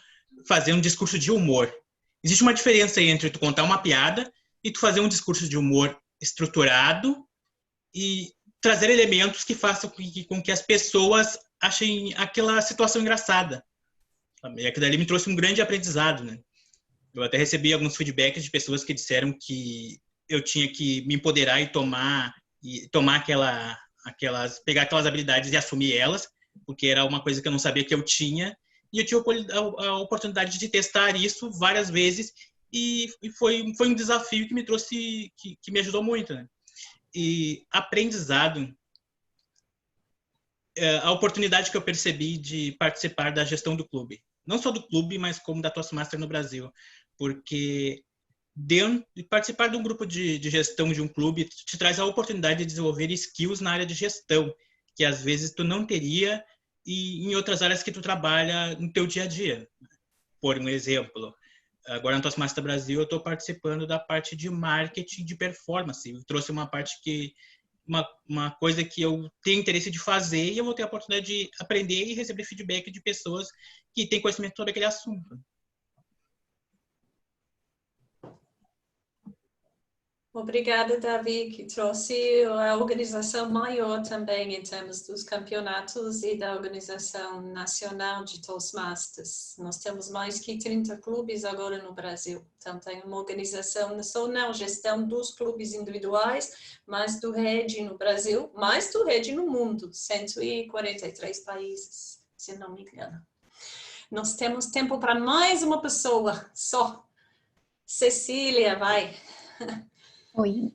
fazer um discurso de humor. Existe uma diferença aí entre tu contar uma piada e tu fazer um discurso de humor estruturado e trazer elementos que façam com que as pessoas achem aquela situação engraçada. E aquilo ali me trouxe um grande aprendizado, né? Eu até recebi alguns feedbacks de pessoas que disseram que eu tinha que me empoderar e pegar aquelas habilidades e assumir elas, porque era uma coisa que eu não sabia que eu tinha, e eu tive a oportunidade de testar isso várias vezes, e foi um desafio que me trouxe, que me ajudou muito, né? E aprendizado, a oportunidade que eu percebi de participar da gestão do clube, não só do clube, mas como da Toastmaster no Brasil, porque participar de um grupo de gestão de um clube te traz a oportunidade de desenvolver skills na área de gestão, que às vezes tu não teria e em outras áreas que tu trabalha no teu dia a dia. Por um exemplo, agora no Toastmaster Brasil eu estou participando da parte de marketing de performance. Eu trouxe uma parte uma coisa que eu tenho interesse de fazer, e eu vou ter a oportunidade de aprender e receber feedback de pessoas que têm conhecimento sobre aquele assunto.
Obrigada, Davi, que trouxe a organização maior também em termos dos campeonatos e da organização nacional de Toastmasters. Nós temos mais que 30 clubes agora no Brasil. Então, tem uma organização, não só na gestão dos clubes individuais, mas do rede no Brasil, mais do rede no mundo, 143 países, se não me engano. Nós temos tempo para mais uma pessoa, só. Cecília, vai.
Oi.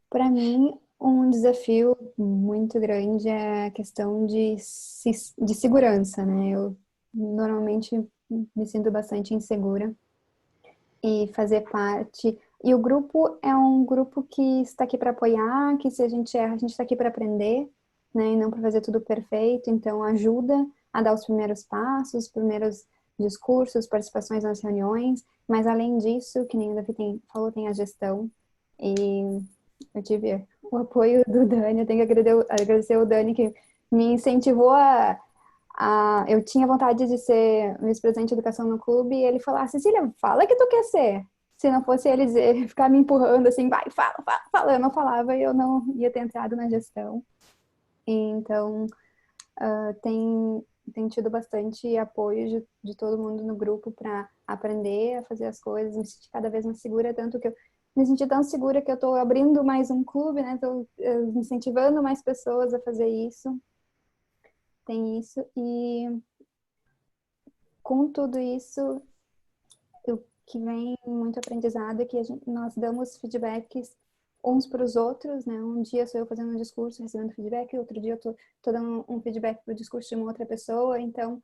Para mim, um desafio muito grande é a questão de segurança, né? Eu normalmente me sinto bastante insegura e fazer parte. E o grupo é um grupo que está aqui para apoiar, que se a gente erra, a gente está aqui para aprender, né? E não para fazer tudo perfeito. Então, ajuda a dar os primeiros passos, os primeiros discursos, participações nas reuniões. Mas, além disso, que nem o Davi falou, tem a gestão. E eu tive o apoio do Dani, eu tenho que agradecer o Dani que me incentivou eu tinha vontade de ser vice-presidente de educação no clube e ele falou, Cecília, fala que tu quer ser. Se não fosse ele ficar me empurrando assim, vai, fala. Eu não falava e eu não ia ter entrado na gestão. Então, tem tido bastante apoio de todo mundo no grupo para aprender a fazer as coisas, me sentir cada vez mais segura, tanto que eu me senti tão segura que eu estou abrindo mais um clube, né? Estou incentivando mais pessoas a fazer isso. Tem isso. E com tudo isso, o que vem muito aprendizado é que nós damos feedbacks uns para os outros, né? Um dia sou eu fazendo um discurso, recebendo feedback, outro dia eu tô dando um feedback para o discurso de uma outra pessoa. Então,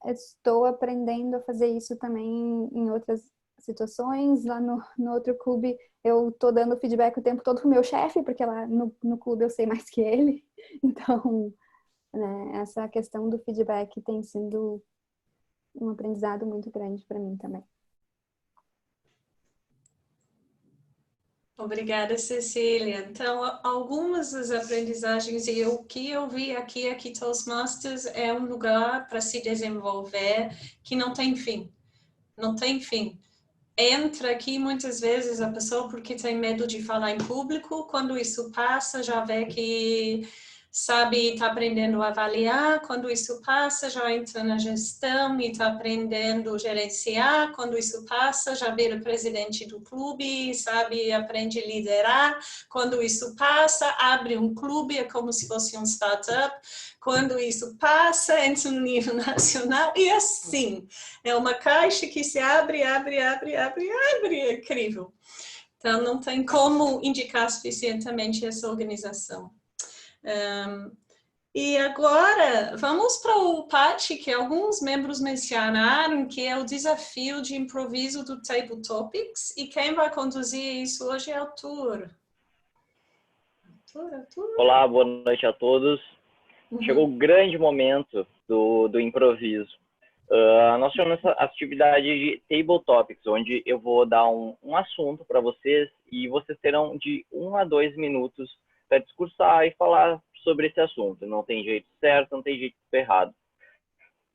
estou aprendendo a fazer isso também em outras situações. Lá no outro clube eu tô dando feedback o tempo todo pro meu chefe, porque lá no clube eu sei mais que ele. Então, né, essa questão do feedback tem sido um aprendizado muito grande para mim também.
Obrigada, Cecília. Então, algumas das aprendizagens e o que eu vi aqui Toastmasters é um lugar para se desenvolver que não tem fim. Não tem fim. Entra aqui muitas vezes a pessoa porque tem medo de falar em público, quando isso passa já vê que sabe, está aprendendo a avaliar, quando isso passa já entra na gestão e está aprendendo a gerenciar, quando isso passa já vira presidente do clube, sabe, aprende a liderar, quando isso passa abre um clube, é como se fosse um startup, quando isso passa entra no nível nacional e assim, é uma caixa que se abre, é incrível. Então não tem como indicar suficientemente essa organização. E agora vamos para o parte que alguns membros mencionaram, que é o desafio de improviso do Table Topics, e quem vai conduzir isso hoje é o Arthur.
Olá, boa noite a todos. Chegou o grande momento do improviso. Nós chamamos essa atividade de Table Topics, onde eu vou dar um assunto para vocês e vocês terão de 1 a 2 minutos para discursar e falar sobre esse assunto. Não tem jeito certo, não tem jeito errado.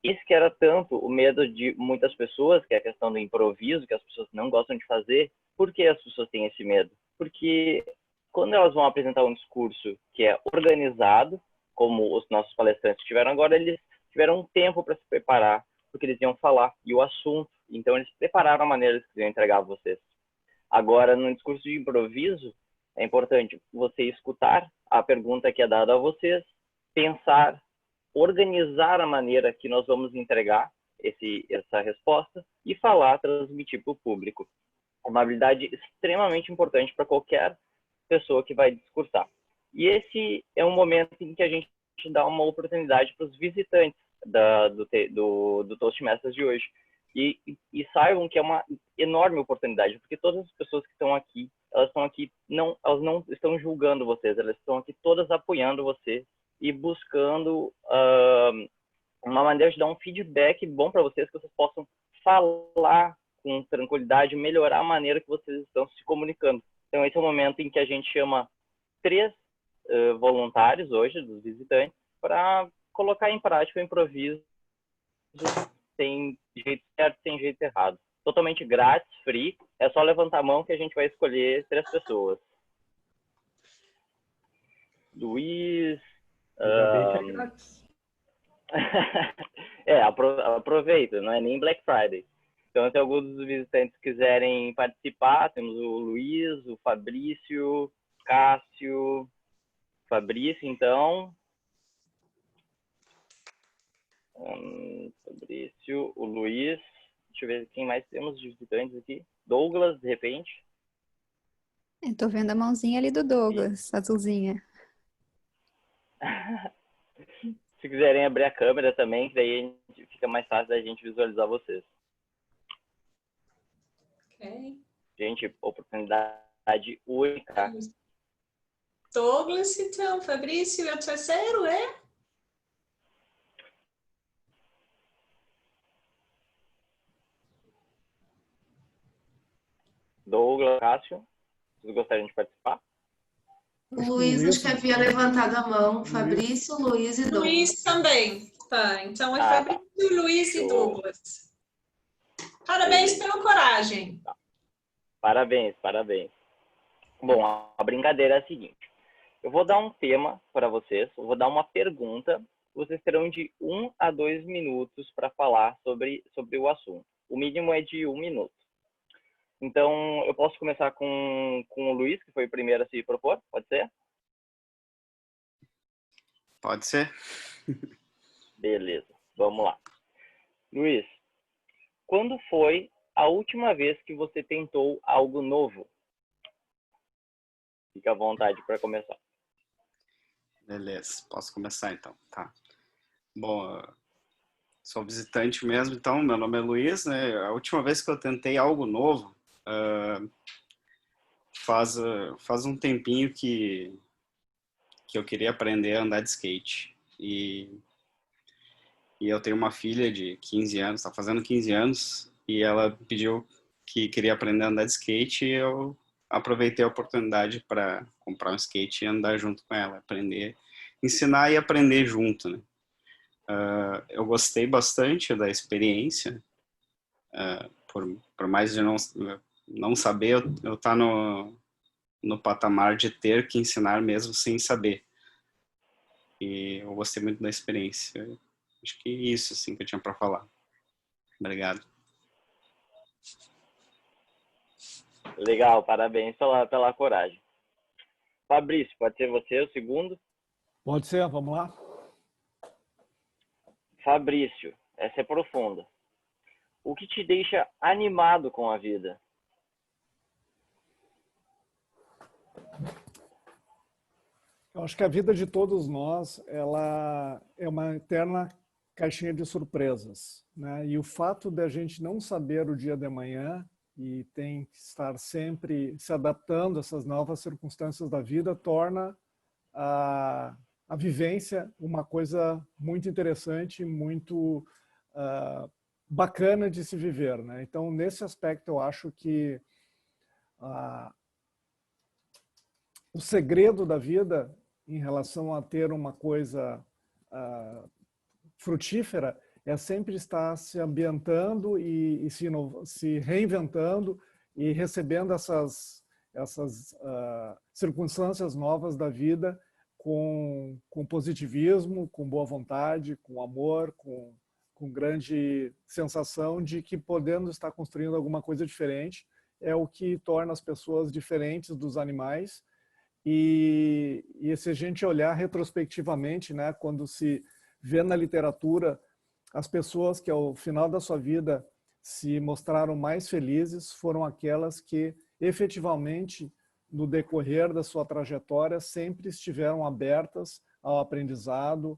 Isso que era tanto o medo de muitas pessoas, que é a questão do improviso, que as pessoas não gostam de fazer. Por que as pessoas têm esse medo? Porque quando elas vão apresentar um discurso que é organizado, como os nossos palestrantes tiveram agora, eles tiveram um tempo para se preparar, porque eles iam falar, e o assunto. Então, eles prepararam a maneira que eles iam entregar a vocês. Agora, no discurso de improviso, é importante você escutar a pergunta que é dada a vocês, pensar, organizar a maneira que nós vamos entregar essa resposta e falar, transmitir para o público. É uma habilidade extremamente importante para qualquer pessoa que vai discursar. E esse é um momento em que a gente dá uma oportunidade para os visitantes do Toastmasters de hoje. E saibam que é uma enorme oportunidade, porque todas as pessoas que estão aqui, elas não estão julgando vocês, elas estão aqui todas apoiando vocês e buscando uma maneira de dar um feedback bom para vocês, que vocês possam falar com tranquilidade, melhorar a maneira que vocês estão se comunicando. Então, esse é o momento em que a gente chama 3 voluntários hoje, dos visitantes, para colocar em prática o improviso sem jeito certo, sem jeito errado. Totalmente grátis, free, É só levantar a mão que a gente vai escolher 3 pessoas. Luiz...
Ainda bem que é grátis.
Aproveita, não é nem Black Friday. Então, se alguns dos visitantes quiserem participar, temos o Luiz, o Fabrício, Cássio, Fabrício, então. Fabrício, o Luiz. Deixa eu ver quem mais temos de visitantes aqui. Douglas, de repente.
Eu tô vendo a mãozinha ali do Douglas, azulzinha.
Se quiserem abrir a câmera também, que daí fica mais fácil da gente visualizar vocês.
Ok.
Gente, oportunidade única.
Douglas, então, Fabrício é o terceiro, é?
Douglas, Cássio, vocês gostariam de participar?
O Luiz, acho que havia levantado a mão. Fabrício, Luiz e Douglas.
Luiz também. Tá, então é Fabrício, Luiz e Douglas. Parabéns pela coragem.
Parabéns, parabéns. Bom, a brincadeira é a seguinte. Eu vou dar um tema para vocês, eu vou dar uma pergunta. Vocês terão de 1 a 2 minutos para falar sobre o assunto. O mínimo é de 1 minuto. Então, eu posso começar com o Luiz, que foi o primeiro a se propor, pode ser?
Pode ser.
Beleza, vamos lá. Luiz, quando foi a última vez que você tentou algo novo? Fica à vontade para começar.
Beleza, posso começar então, tá. Bom, sou visitante mesmo, então, meu nome é Luiz, né? A última vez que eu tentei algo novo, faz um tempinho que eu queria aprender a andar de skate. E eu tenho uma filha de 15 anos, está fazendo 15 anos, e ela pediu que queria aprender a andar de skate, e eu aproveitei a oportunidade para comprar um skate e andar junto com ela, aprender, ensinar e aprender junto, né? Eu gostei bastante da experiência, por mais de não saber, eu estar no patamar de ter que ensinar mesmo sem saber. E eu gostei muito da experiência. Acho que isso, assim, que eu tinha para falar. Obrigado.
Legal, parabéns pela coragem. Fabrício, pode ser você o segundo?
Pode ser, vamos lá.
Fabrício, essa é profunda. O que te deixa animado com a vida?
Eu acho que a vida de todos nós, ela é uma eterna caixinha de surpresas, né? E o fato de a gente não saber o dia de amanhã e tem que estar sempre se adaptando a essas novas circunstâncias da vida torna a vivência uma coisa muito interessante, muito bacana de se viver, né? Então, nesse aspecto, eu acho que o segredo da vida em relação a ter uma coisa frutífera é sempre estar se ambientando e se reinventando e recebendo essas circunstâncias novas da vida com positivismo, com boa vontade, com amor, com grande sensação de que podendo estar construindo alguma coisa diferente é o que torna as pessoas diferentes dos animais. E se a gente olhar retrospectivamente, né, quando se vê na literatura as pessoas que ao final da sua vida se mostraram mais felizes foram aquelas que efetivamente no decorrer da sua trajetória sempre estiveram abertas ao aprendizado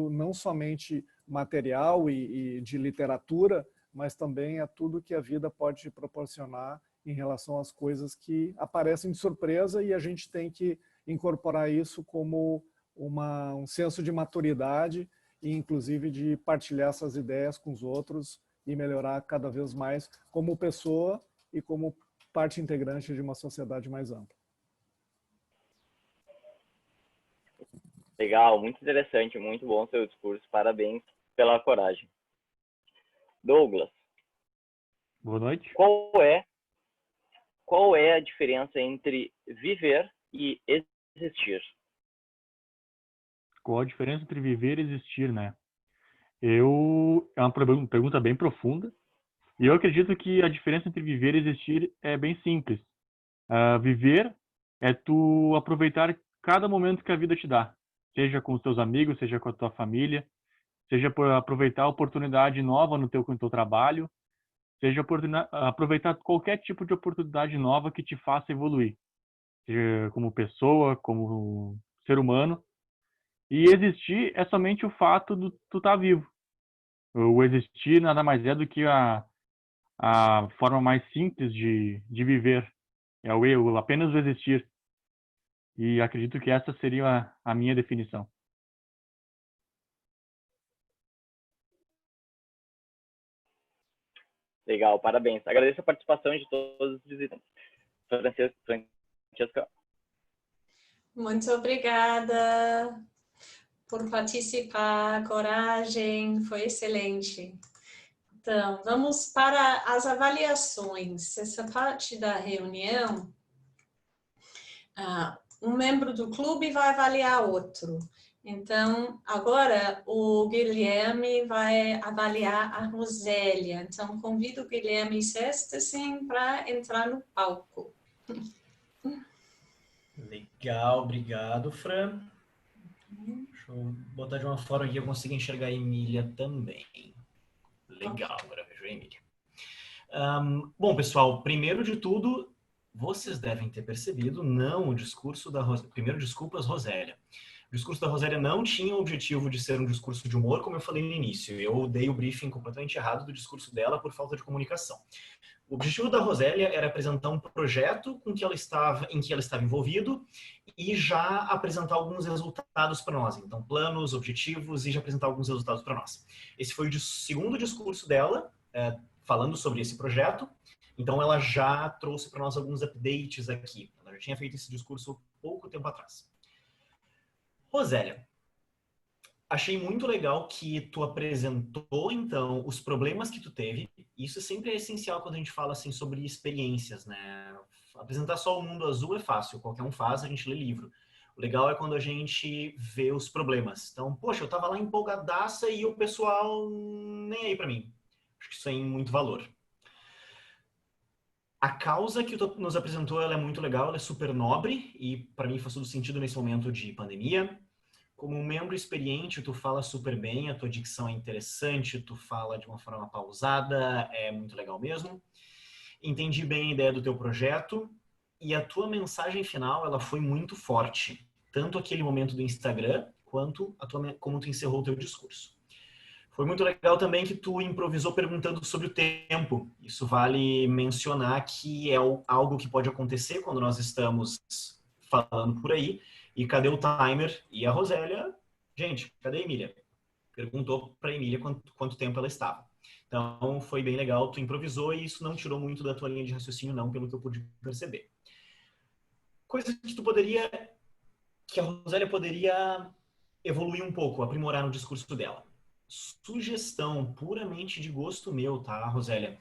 não somente material e de literatura, mas também a tudo que a vida pode te proporcionar em relação às coisas que aparecem de surpresa, e a gente tem que incorporar isso como um senso de maturidade e inclusive de partilhar essas ideias com os outros e melhorar cada vez mais como pessoa e como parte integrante de uma sociedade mais ampla.
Legal, muito interessante, muito bom seu discurso, parabéns pela coragem. Douglas.
Boa noite.
Qual é qual é a diferença entre viver e existir?
Qual a diferença entre viver e existir, né? É uma pergunta bem profunda. E eu acredito que a diferença entre viver e existir é bem simples. Viver é tu aproveitar cada momento que a vida te dá. Seja com os teus amigos, seja com a tua família, seja por aproveitar a oportunidade nova no teu trabalho, seja aproveitar qualquer tipo de oportunidade nova que te faça evoluir, seja como pessoa, como ser humano. E existir é somente o fato de tu estar vivo. O existir nada mais é do que a forma mais simples de viver. É apenas o existir. E acredito que essa seria a minha definição.
Legal, parabéns. Agradeço a participação de todos os visitantes. Francesca.
Muito obrigada por participar, coragem, foi excelente. Então, vamos para as avaliações. Essa parte da reunião, um membro do clube vai avaliar outro. Então, agora o Guilherme vai avaliar a Rosélia. Então, convido o Guilherme Sestersen para entrar no palco.
Legal, obrigado, Fran. Deixa eu botar de uma forma que eu consiga enxergar a Emília também. Legal, agora vejo a Emília. Bom, pessoal, primeiro de tudo, vocês devem ter percebido, não o discurso da Rosélia. Primeiro, desculpas, Rosélia. O discurso da Rosélia não tinha o objetivo de ser um discurso de humor, como eu falei no início. Eu dei o briefing completamente errado do discurso dela por falta de comunicação. O objetivo da Rosélia era apresentar um projeto em que ela estava envolvido e já apresentar alguns resultados para nós. Então, planos, objetivos e já apresentar alguns resultados para nós. Esse foi o segundo discurso dela, falando sobre esse projeto. Então, ela já trouxe para nós alguns updates aqui. Ela já tinha feito esse discurso pouco tempo atrás. Rosélia, achei muito legal que tu apresentou, então, os problemas que tu teve. Isso sempre é essencial quando a gente fala, assim, sobre experiências, né? Apresentar só o mundo azul é fácil, qualquer um faz, a gente lê livro. O legal é quando a gente vê os problemas. Então, poxa, eu tava lá empolgadaça e o pessoal nem aí pra mim. Acho que isso tem muito valor. A causa que tu nos apresentou, ela é muito legal, ela é super nobre e para mim faz todo sentido nesse momento de pandemia. Como um membro experiente, tu fala super bem, a tua dicção é interessante, tu fala de uma forma pausada, é muito legal mesmo. Entendi bem a ideia do teu projeto e a tua mensagem final, ela foi muito forte. Tanto aquele momento do Instagram, quanto como tu encerrou o teu discurso. Foi muito legal também que tu improvisou perguntando sobre o tempo. Isso vale mencionar que é algo que pode acontecer quando nós estamos falando por aí. E cadê o timer? E a Rosélia, gente, cadê a Emília? Perguntou para a Emília quanto tempo ela estava. Então, foi bem legal, tu improvisou e isso não tirou muito da tua linha de raciocínio, não, pelo que eu pude perceber. Coisas que a Rosélia poderia evoluir um pouco, aprimorar no discurso dela. Sugestão puramente de gosto meu, tá, Rosélia?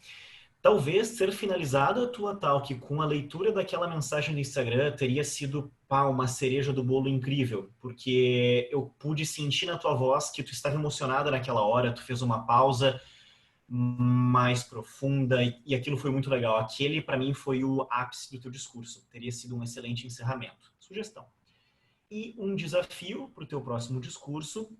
Talvez ser finalizada a tua talk com a leitura daquela mensagem do Instagram teria sido uma cereja do bolo incrível, porque eu pude sentir na tua voz que tu estava emocionada naquela hora, tu fez uma pausa mais profunda e aquilo foi muito legal. Aquele, para mim, foi o ápice do teu discurso. Teria sido um excelente encerramento. Sugestão. E um desafio para o teu próximo discurso.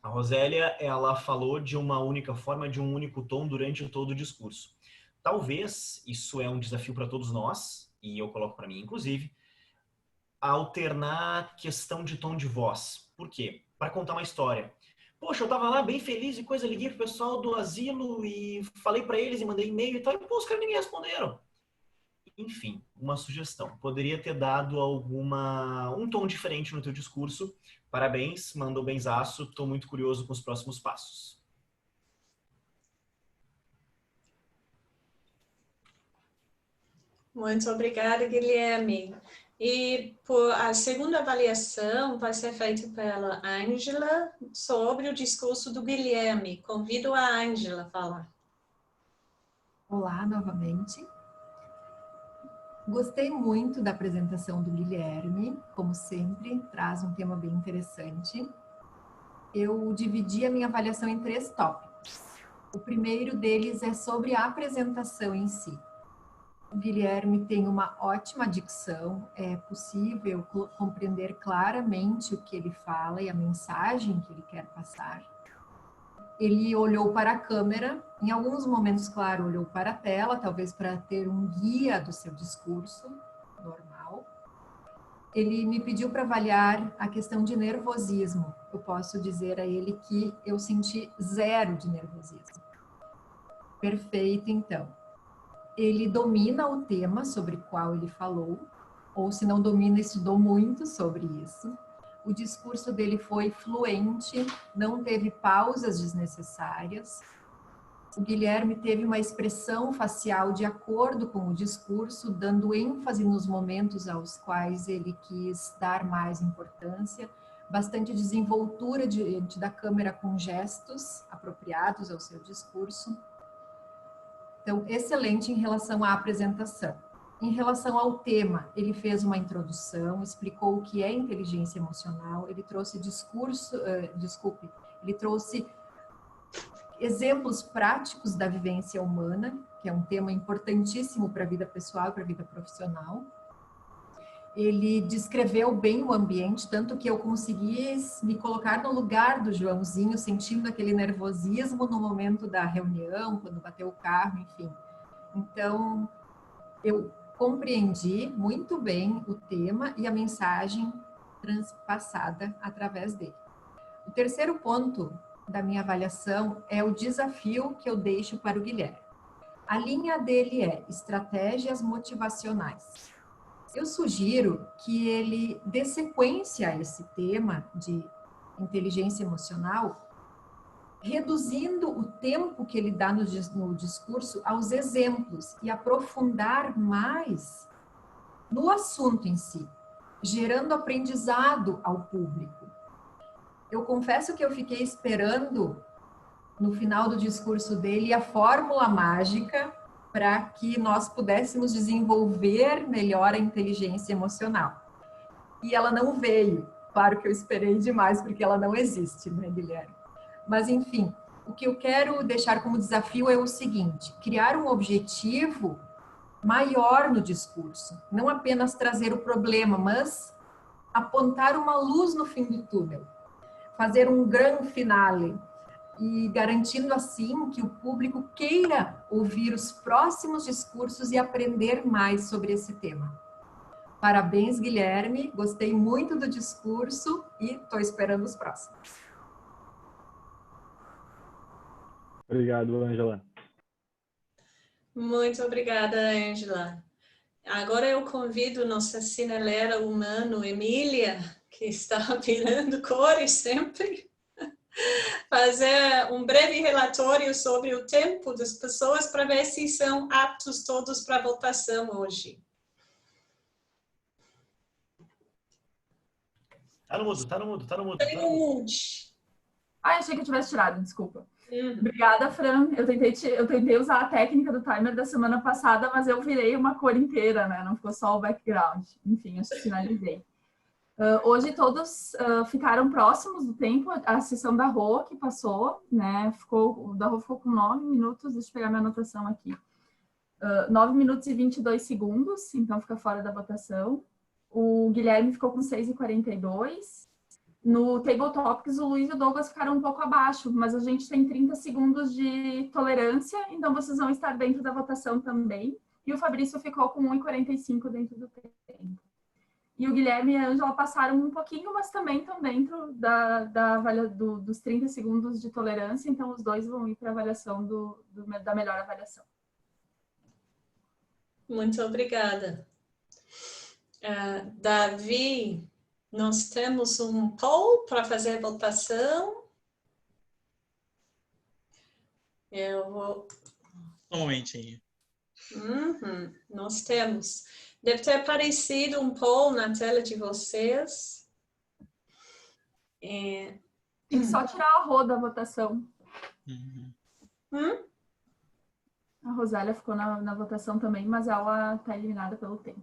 A Rosélia, ela falou de uma única forma, de um único tom durante todo o discurso. Talvez, isso é um desafio para todos nós, e eu coloco para mim, inclusive, alternar questão de tom de voz. Por quê? Para contar uma história. Poxa, eu tava lá bem feliz e coisa, liguei pro pessoal do asilo e falei para eles e mandei e-mail e tal, e pô, os caras nem me responderam. Enfim, uma sugestão. Poderia ter dado um tom diferente no teu discurso. Parabéns, mandou benzaço. Estou muito curioso com os próximos passos.
Muito obrigada, Guilherme. E a segunda avaliação vai ser feita pela Ângela sobre o discurso do Guilherme. Convido a Ângela a falar.
Olá, novamente. Gostei muito da apresentação do Guilherme, como sempre, traz um tema bem interessante. Eu dividi a minha avaliação em 3 tópicos. O primeiro deles é sobre a apresentação em si. O Guilherme tem uma ótima dicção, é possível compreender claramente o que ele fala e a mensagem que ele quer passar. Ele olhou para a câmera, em alguns momentos, claro, olhou para a tela, talvez para ter um guia do seu discurso normal. Ele me pediu para avaliar a questão de nervosismo. Eu posso dizer a ele que eu senti 0 de nervosismo. Perfeito, então. Ele domina o tema sobre o qual ele falou, ou se não domina, estudou muito sobre isso. O discurso dele foi fluente, não teve pausas desnecessárias. O Guilherme teve uma expressão facial de acordo com o discurso, dando ênfase nos momentos aos quais ele quis dar mais importância, bastante desenvoltura diante da câmera com gestos apropriados ao seu discurso. Então, excelente em relação à apresentação. Em relação ao tema, ele fez uma introdução, explicou o que é inteligência emocional, ele trouxe ele trouxe exemplos práticos da vivência humana, que é um tema importantíssimo para a vida pessoal e para a vida profissional. Ele descreveu bem o ambiente, tanto que eu consegui me colocar no lugar do Joãozinho, sentindo aquele nervosismo no momento da reunião, quando bateu o carro, enfim. Então, eu compreendi muito bem o tema e a mensagem transpassada através dele. O terceiro ponto da minha avaliação é o desafio que eu deixo para o Guilherme. A linha dele é estratégias motivacionais. Eu sugiro que ele dê sequência a esse tema de inteligência emocional, reduzindo o tempo que ele dá no discurso aos exemplos e aprofundar mais no assunto em si, gerando aprendizado ao público. Eu confesso que eu fiquei esperando no final do discurso dele a fórmula mágica para que nós pudéssemos desenvolver melhor a inteligência emocional. E ela não veio. Claro que eu esperei demais, porque ela não existe, né, Guilherme? Mas, enfim, o que eu quero deixar como desafio é o seguinte: criar um objetivo maior no discurso. Não apenas trazer o problema, mas apontar uma luz no fim do túnel. Fazer um grande finale. E garantindo assim que o público queira ouvir os próximos discursos e aprender mais sobre esse tema. Parabéns, Guilherme. Gostei muito do discurso e estou esperando os próximos.
Obrigado, Ângela.
Muito obrigada, Ângela. Agora eu convido nossa cinelera humano, Emília, que está virando cores sempre, fazer um breve relatório sobre o tempo das pessoas para ver se são aptos todos para votação hoje.
Tá no mudo.
Achei que eu tivesse tirado, desculpa. Obrigada, Fran. Eu tentei usar a técnica do timer da semana passada, mas eu virei uma cor inteira, né? Não ficou só o background. Enfim, acho que finalizei. Hoje todos ficaram próximos do tempo. A sessão da Rô que passou, né? O da Rô ficou com 9 minutos. Deixa eu pegar minha anotação aqui. 9 minutos e 22 segundos, então fica fora da votação. O Guilherme ficou com 6,42. No Table Topics, o Luiz e o Douglas ficaram um pouco abaixo, mas a gente tem 30 segundos de tolerância, então vocês vão estar dentro da votação também. E o Fabrício ficou com 1,45 dentro do tempo. E o Guilherme e a Ângela passaram um pouquinho, mas também estão dentro dos 30 segundos de tolerância, então os dois vão ir para a avaliação da melhor avaliação.
Muito obrigada. Davi, nós temos um poll para fazer a votação. Eu vou...
Um momentinho.
Nós temos. Deve ter aparecido um poll na tela de vocês.
Tem que só tirar a Rô da votação. A Rosélia ficou na votação também, mas ela está eliminada pelo tempo.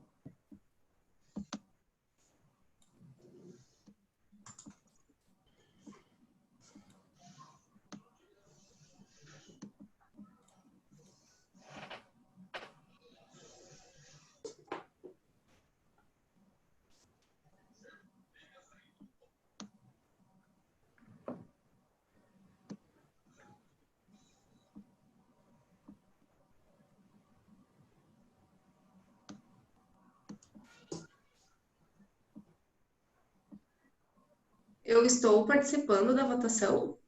Eu estou participando da votação.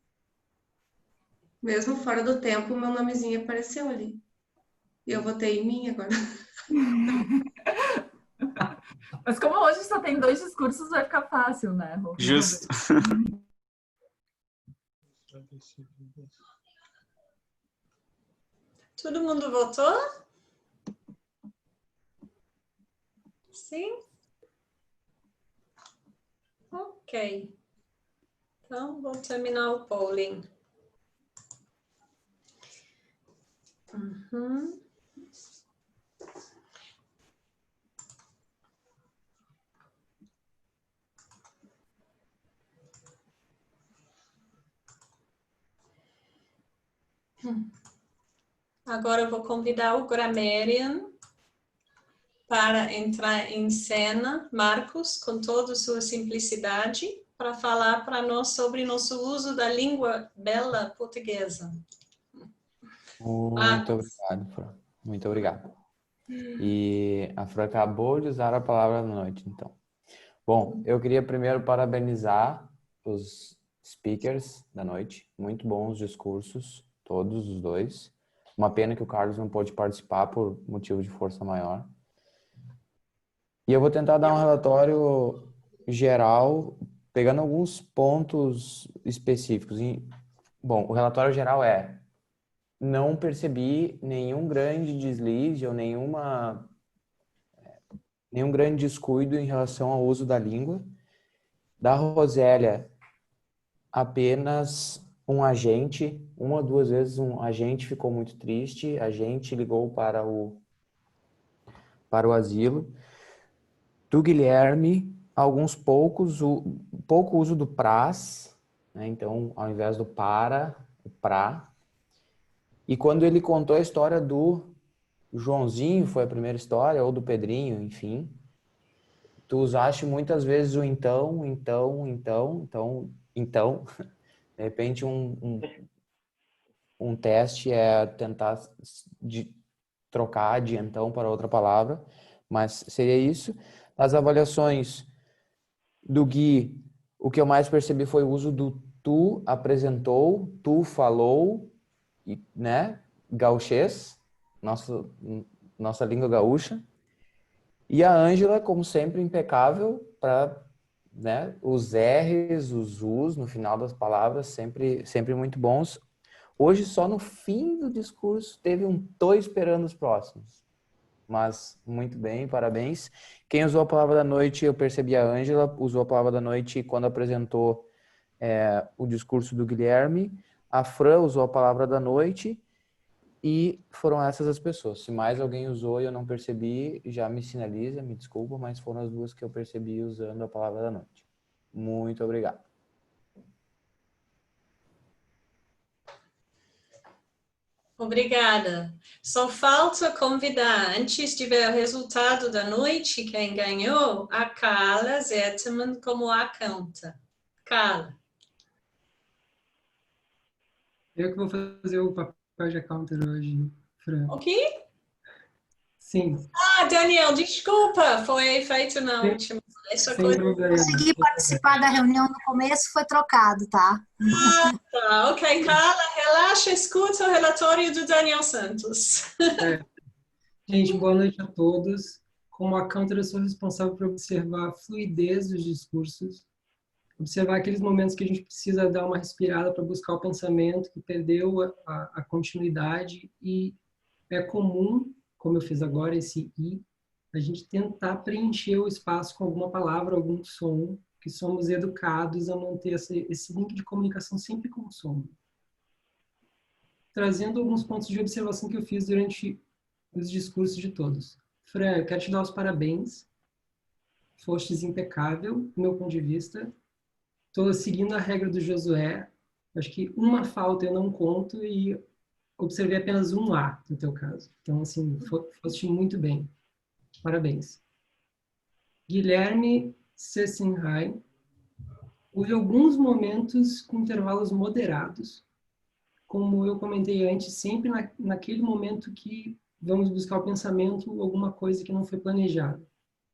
Mesmo fora do tempo, meu nomezinho apareceu ali. E eu votei em mim agora.
Mas como hoje só tem 2 discursos, vai ficar fácil, né, Rô?
Justo.
Todo mundo votou? Sim? Ok. Então, vou terminar o polling. Uhum. Agora eu vou convidar o Grammarian para entrar em cena, Marcos, com toda a sua simplicidade, para falar para nós sobre nosso uso da língua bela portuguesa.
Muito obrigado, Fran. Muito obrigado. E a Fran acabou de usar a palavra da noite, então. Bom, eu queria primeiro parabenizar os speakers da noite. Muito bons discursos, todos os 2. Uma pena que o Carlos não pôde participar por motivo de força maior. E eu vou tentar dar um relatório geral, pegando alguns pontos específicos. Bom, o relatório geral é: não percebi nenhum grande deslize ou nenhum grande descuido em relação ao uso da língua. Da Rosélia, apenas um agente, 1 ou 2 vezes um agente ficou muito triste, a gente ligou para o asilo. Do Guilherme, pouco uso do praz, né? Então, ao invés do para, o pra. E quando ele contou a história do Joãozinho, foi a primeira história, ou do Pedrinho, enfim, tu usaste muitas vezes o então. De repente, um teste é tentar trocar de então para outra palavra, mas seria isso. As avaliações do Gui, o que eu mais percebi foi o uso do tu apresentou, tu falou, né? Gauchês, nossa língua gaúcha. E a Ângela, como sempre, impecável para, né, os R's, os U's no final das palavras, sempre muito bons. Hoje, só no fim do discurso, teve tô esperando os próximos. Mas muito bem, parabéns. Quem usou a palavra da noite, eu percebi a Ângela, usou a palavra da noite quando apresentou o discurso do Guilherme. A Fran usou a palavra da noite e foram essas as pessoas. Se mais alguém usou e eu não percebi, já me sinaliza, me desculpa, mas foram as 2 que eu percebi usando a palavra da noite. Muito obrigado.
Obrigada. Só falta convidar, antes de ver o resultado da noite, quem ganhou, a Carla Zetterman como accounta. Carla.
Eu que vou fazer o papel de accountant hoje, Fran.
O quê?
Sim.
Daniel, desculpa, foi feito na última. Essa coisa.
Consegui participar da reunião no começo, foi trocado, tá?
Tá, ok. Carla, relaxa, escuta o relatório do Daniel Santos.
Gente, boa noite a todos. Como accountant, eu sou responsável por observar a fluidez dos discursos, observar aqueles momentos que a gente precisa dar uma respirada para buscar o pensamento, que perdeu a continuidade, e é comum, como eu fiz agora, esse i, a gente tentar preencher o espaço com alguma palavra, algum som, que somos educados a manter esse link de comunicação sempre com o som. trazendo alguns pontos de observação que eu fiz durante os discursos de todos. Fran, eu quero te dar os parabéns. Fostes impecável, do meu ponto de vista. Estou seguindo a regra do Josué. Acho que uma falta eu não conto e observei apenas um A no teu caso. Então, assim, foste muito bem. Parabéns. Guilherme Sessenheim. Houve alguns momentos com intervalos moderados. Como eu comentei antes, sempre naquele momento que vamos buscar o pensamento, alguma coisa que não foi planejada.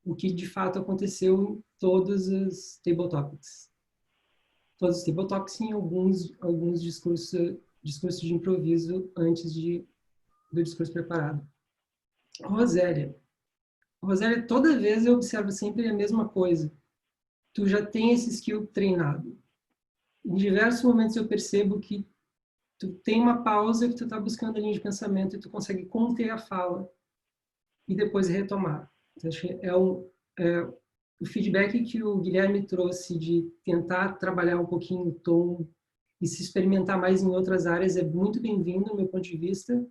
O que de fato aconteceu em todos os table topics. Todos os table topics e alguns discursos de improviso antes do discurso preparado. Rosélia, toda vez eu observo sempre a mesma coisa. Tu já tem esse skill treinado. Em diversos momentos eu percebo que tu tem uma pausa que tu está buscando a linha de pensamento e tu consegue conter a fala e depois retomar. Então, acho que o feedback que o Guilherme trouxe de tentar trabalhar um pouquinho o tom e se experimentar mais em outras áreas é muito bem-vindo, do meu ponto de vista,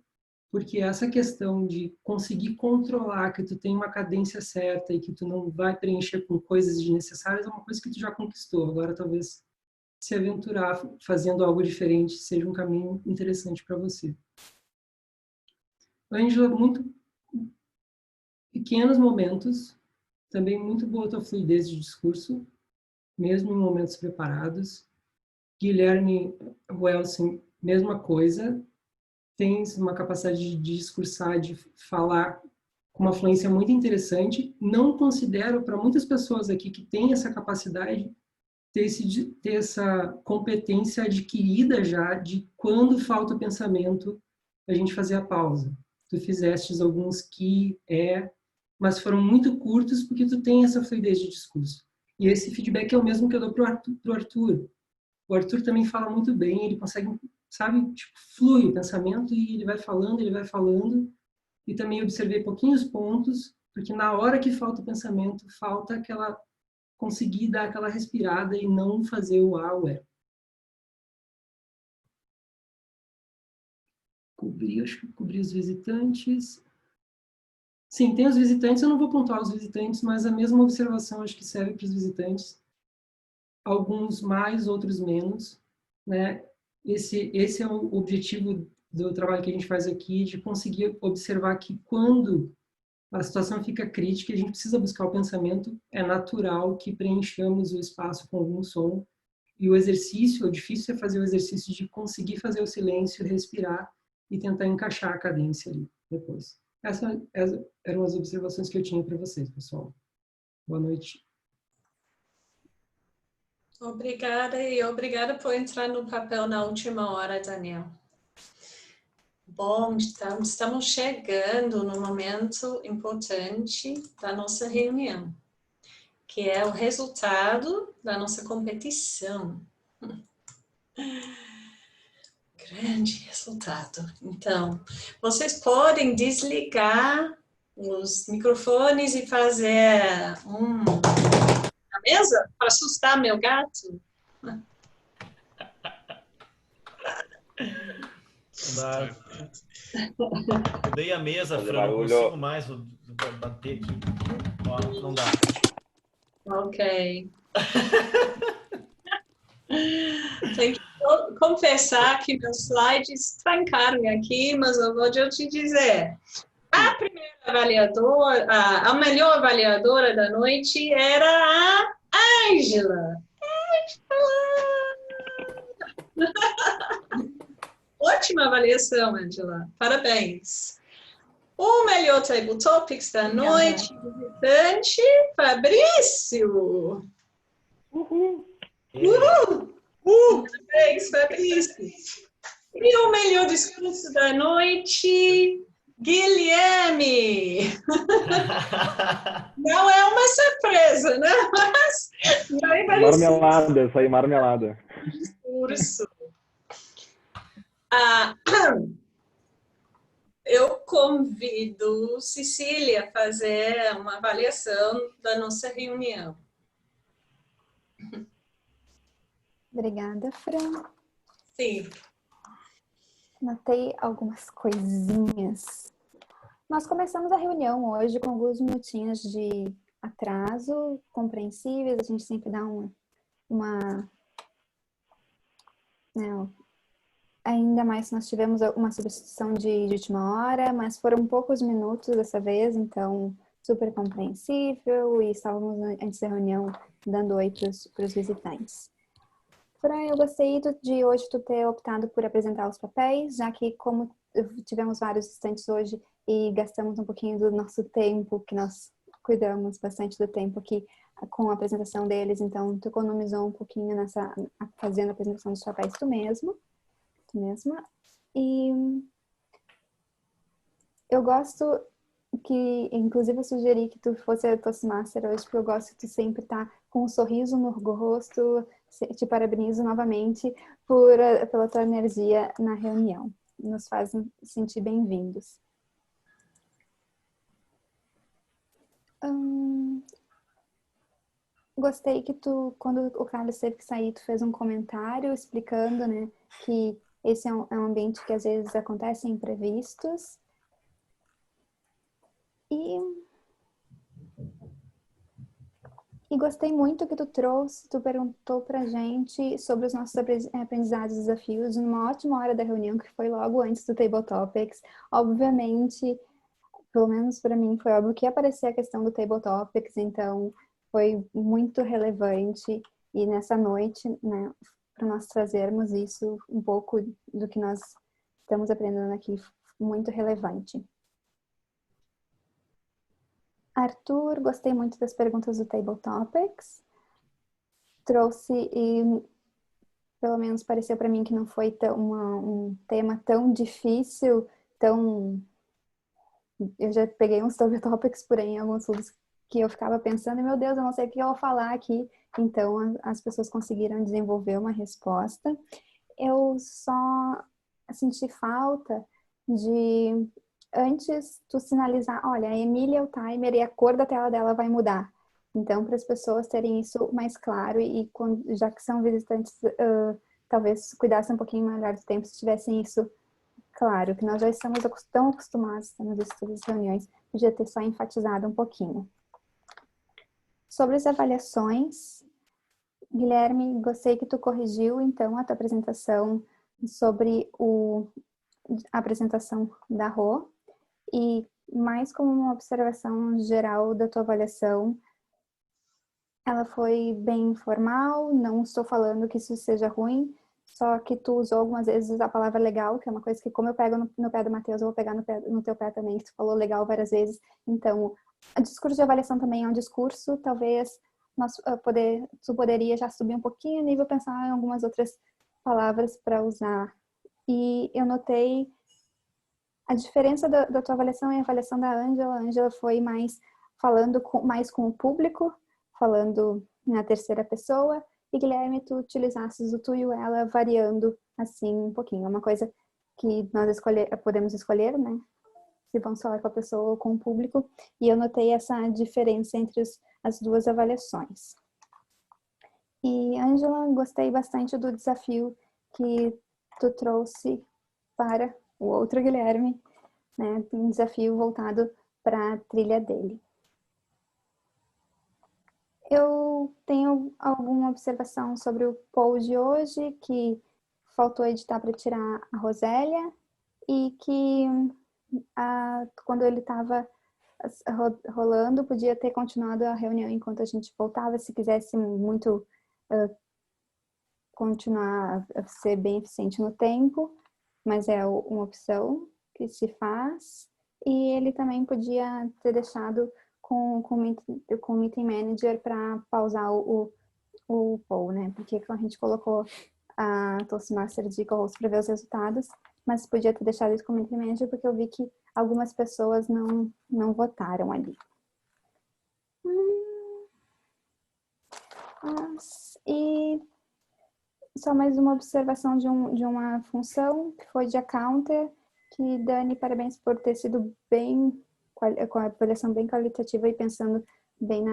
porque essa questão de conseguir controlar que tu tem uma cadência certa e que tu não vai preencher com coisas desnecessárias é uma coisa que tu já conquistou. Agora, talvez, se aventurar fazendo algo diferente seja um caminho interessante para você. Ângela, muito pequenos momentos, também muito boa a tua fluidez de discurso, mesmo em momentos preparados. Guilherme Welson, mesma coisa, tens uma capacidade de discursar, de falar com uma fluência muito interessante. Não considero, para muitas pessoas aqui que têm essa capacidade, ter essa competência adquirida já de quando falta o pensamento, a gente fazer a pausa. Tu fizestes alguns mas foram muito curtos porque tu tem essa fluidez de discurso. E esse feedback é o mesmo que eu dou pro Arthur. O Arthur também fala muito bem, ele consegue, sabe, tipo, flui o pensamento e ele vai falando, e também observei pouquinhos pontos, porque na hora que falta o pensamento, falta conseguir dar aquela respirada e não fazer o ué. Acho que cobri os visitantes. Sim, tem os visitantes, eu não vou pontuar os visitantes, mas a mesma observação acho que serve para os visitantes. Alguns mais, outros menos, né? Esse é o objetivo do trabalho que a gente faz aqui, de conseguir observar que quando a situação fica crítica, a gente precisa buscar o pensamento, é natural que preenchamos o espaço com algum som, e o difícil é fazer o exercício de conseguir fazer o silêncio, respirar e tentar encaixar a cadência ali depois. Essas eram as observações que eu tinha para vocês, pessoal. Boa noite.
Obrigada, e obrigada por entrar no papel na última hora, Daniel. Bom, estamos chegando no momento importante da nossa reunião, que é o resultado da nossa competição. Grande resultado. Então, vocês podem desligar os microfones e fazer a mesa para assustar meu gato?
Eu dei a mesa, Fran, não consigo mais bater aqui. Ó, não dá.
Ok. Tem que confessar que meus slides trancaram aqui, mas eu vou te dizer. A primeira avaliadora, a melhor avaliadora da noite era a Ângela. Ótima avaliação, Ângela. Parabéns. O melhor Table Topics da noite, visitante, Fabrício. Uhul. Uhul. Parabéns, Fabrício. E o melhor discurso da noite, Guilherme. Não é uma surpresa, né? Mas
marmelada, isso aí, marmelada.
Discurso. Eu convido Cecília a fazer uma avaliação da nossa reunião.
Obrigada, Fran.
Sim.
Notei algumas coisinhas. Nós começamos a reunião hoje com alguns minutinhos de atraso, compreensíveis. A gente sempre dá né, ainda mais nós tivemos uma substituição de última hora, mas foram poucos minutos dessa vez, então super compreensível, e estávamos antes da reunião dando oi para os visitantes. Porém, eu gostei de hoje tu ter optado por apresentar os papéis, já que como tivemos vários visitantes hoje e gastamos um pouquinho do nosso tempo, que nós cuidamos bastante do tempo aqui com a apresentação deles, então tu economizou um pouquinho fazendo a apresentação dos papéis tu mesma. E eu gosto que, inclusive, eu sugeri que tu fosse a Toastmaster hoje, porque eu gosto que tu sempre tá com um sorriso no rosto. Te parabenizo novamente pela tua energia na reunião. Nos faz sentir bem-vindos. Gostei que tu, quando o Carlos teve que sair, tu fez um comentário explicando, né, que esse é um ambiente que às vezes acontecem imprevistos. E gostei muito que tu perguntou pra gente sobre os nossos aprendizados e desafios numa ótima hora da reunião, que foi logo antes do Table Topics. Obviamente, pelo menos para mim, foi óbvio que ia aparecer a questão do Table Topics, então foi muito relevante. E nessa noite, né, para nós trazermos isso, um pouco do que nós estamos aprendendo aqui, muito relevante. Arthur, gostei muito das perguntas do Table Topics. Trouxe, e pelo menos pareceu para mim que não foi um tema tão difícil, eu já peguei uns Table Topics por aí em alguns estudos que eu ficava pensando, meu Deus, eu não sei o que eu vou falar aqui. Então, as pessoas conseguiram desenvolver uma resposta. Eu só senti falta de, antes tu sinalizar, olha, a Emília é o timer e a cor da tela dela vai mudar. Então, para as pessoas terem isso mais claro e já que são visitantes, talvez cuidassem um pouquinho melhor do tempo se tivessem isso claro, que nós já estamos tão acostumados nos estudos e reuniões, podia ter só enfatizado um pouquinho. Sobre as avaliações, Guilherme, gostei que tu corrigiu, então, a tua apresentação sobre a apresentação da Rô, e mais como uma observação geral da tua avaliação, ela foi bem informal, não estou falando que isso seja ruim, só que tu usou algumas vezes a palavra legal, que é uma coisa que como eu pego no pé do Matheus, eu vou pegar no teu pé também, que tu falou legal várias vezes. Então, o discurso de avaliação também é um discurso, talvez tu poderia já subir um pouquinho o nível, pensar em algumas outras palavras para usar. E eu notei a diferença da tua avaliação e a avaliação da Ângela. A Ângela foi mais falando mais com o público, falando na terceira pessoa, e Guilherme, tu utilizasses o tu e o ela variando assim um pouquinho. É uma coisa que nós podemos escolher, né? Se vamos falar com a pessoa ou com o público. E eu notei essa diferença entre as duas avaliações. E, Ângela, gostei bastante do desafio que tu trouxe para o outro Guilherme, né? Um desafio voltado para a trilha dele. Eu tenho alguma observação sobre o poll de hoje, que faltou editar para tirar a Rosélia, e que quando ele estava rolando, podia ter continuado a reunião enquanto a gente voltava, se quisesse muito continuar a ser bem eficiente no tempo, mas é uma opção que se faz. E ele também podia ter deixado com o Meeting Manager para pausar o poll, né? Porque a gente colocou a Toastmaster de co-host para ver os resultados, mas podia ter deixado isso com o Meeting Manager porque eu vi que algumas pessoas não votaram ali. E só mais uma observação de uma função que foi de accounter, que Dani, parabéns por ter sido com a avaliação bem qualitativa e pensando bem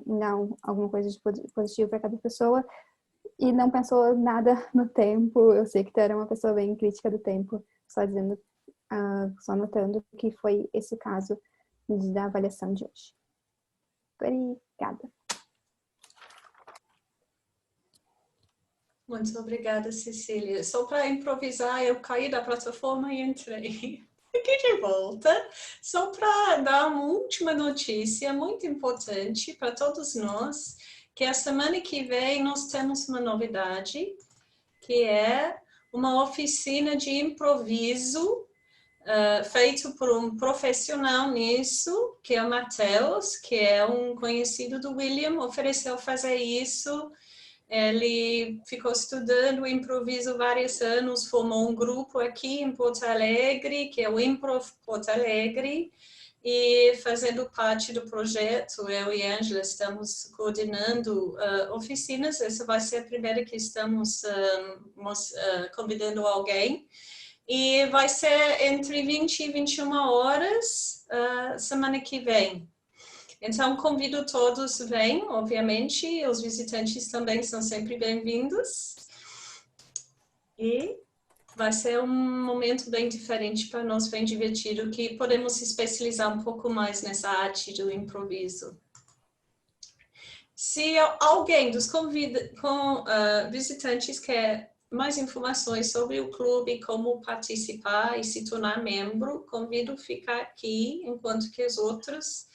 em dar alguma coisa de positivo para cada pessoa. E não pensou nada no tempo. Eu sei que tu era uma pessoa bem crítica do tempo, só dizendo, só notando que foi esse o caso da avaliação de hoje. Obrigada.
Muito obrigada, Cecília. Só para improvisar, eu caí da plataforma e entrei aqui de volta. Só para dar uma última notícia muito importante para todos nós, que a semana que vem nós temos uma novidade, que é uma oficina de improviso feito por um profissional nisso, que é o Matheus, que é um conhecido do William, ofereceu fazer isso. Ele ficou estudando improviso vários anos, formou um grupo aqui em Porto Alegre, que é o Improv Porto Alegre, e fazendo parte do projeto, eu e Ângela estamos coordenando oficinas. Essa vai ser a primeira que estamos convidando alguém. E vai ser entre 20 e 21 horas semana que vem. Então, convido todos, venham, obviamente, os visitantes também são sempre bem-vindos. E vai ser um momento bem diferente para nós, bem divertido, que podemos se especializar um pouco mais nessa arte do improviso. Se alguém dos visitantes quer mais informações sobre o clube, como participar e se tornar membro, convido a ficar aqui enquanto que os outros...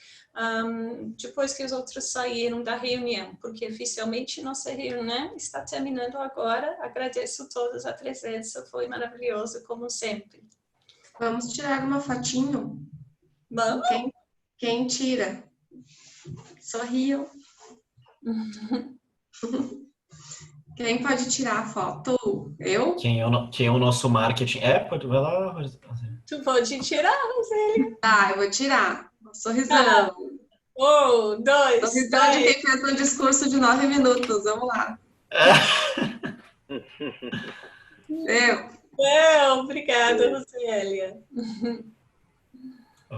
depois que os outros saíram da reunião, porque oficialmente nossa reunião está terminando agora. Agradeço a todos a presença, foi maravilhoso, como sempre.
Vamos tirar uma fotinho?
Vamos?
Quem tira? Sorriam. Quem pode tirar a foto? Eu?
Quem é o nosso marketing? Pode, vai lá.
Tu pode tirar, Roseli?
Tá, eu vou tirar. Sorrisão.
1, 2,
Sorrisão de quem fez um discurso de 9 minutos. Vamos lá.
Obrigada, Roseli.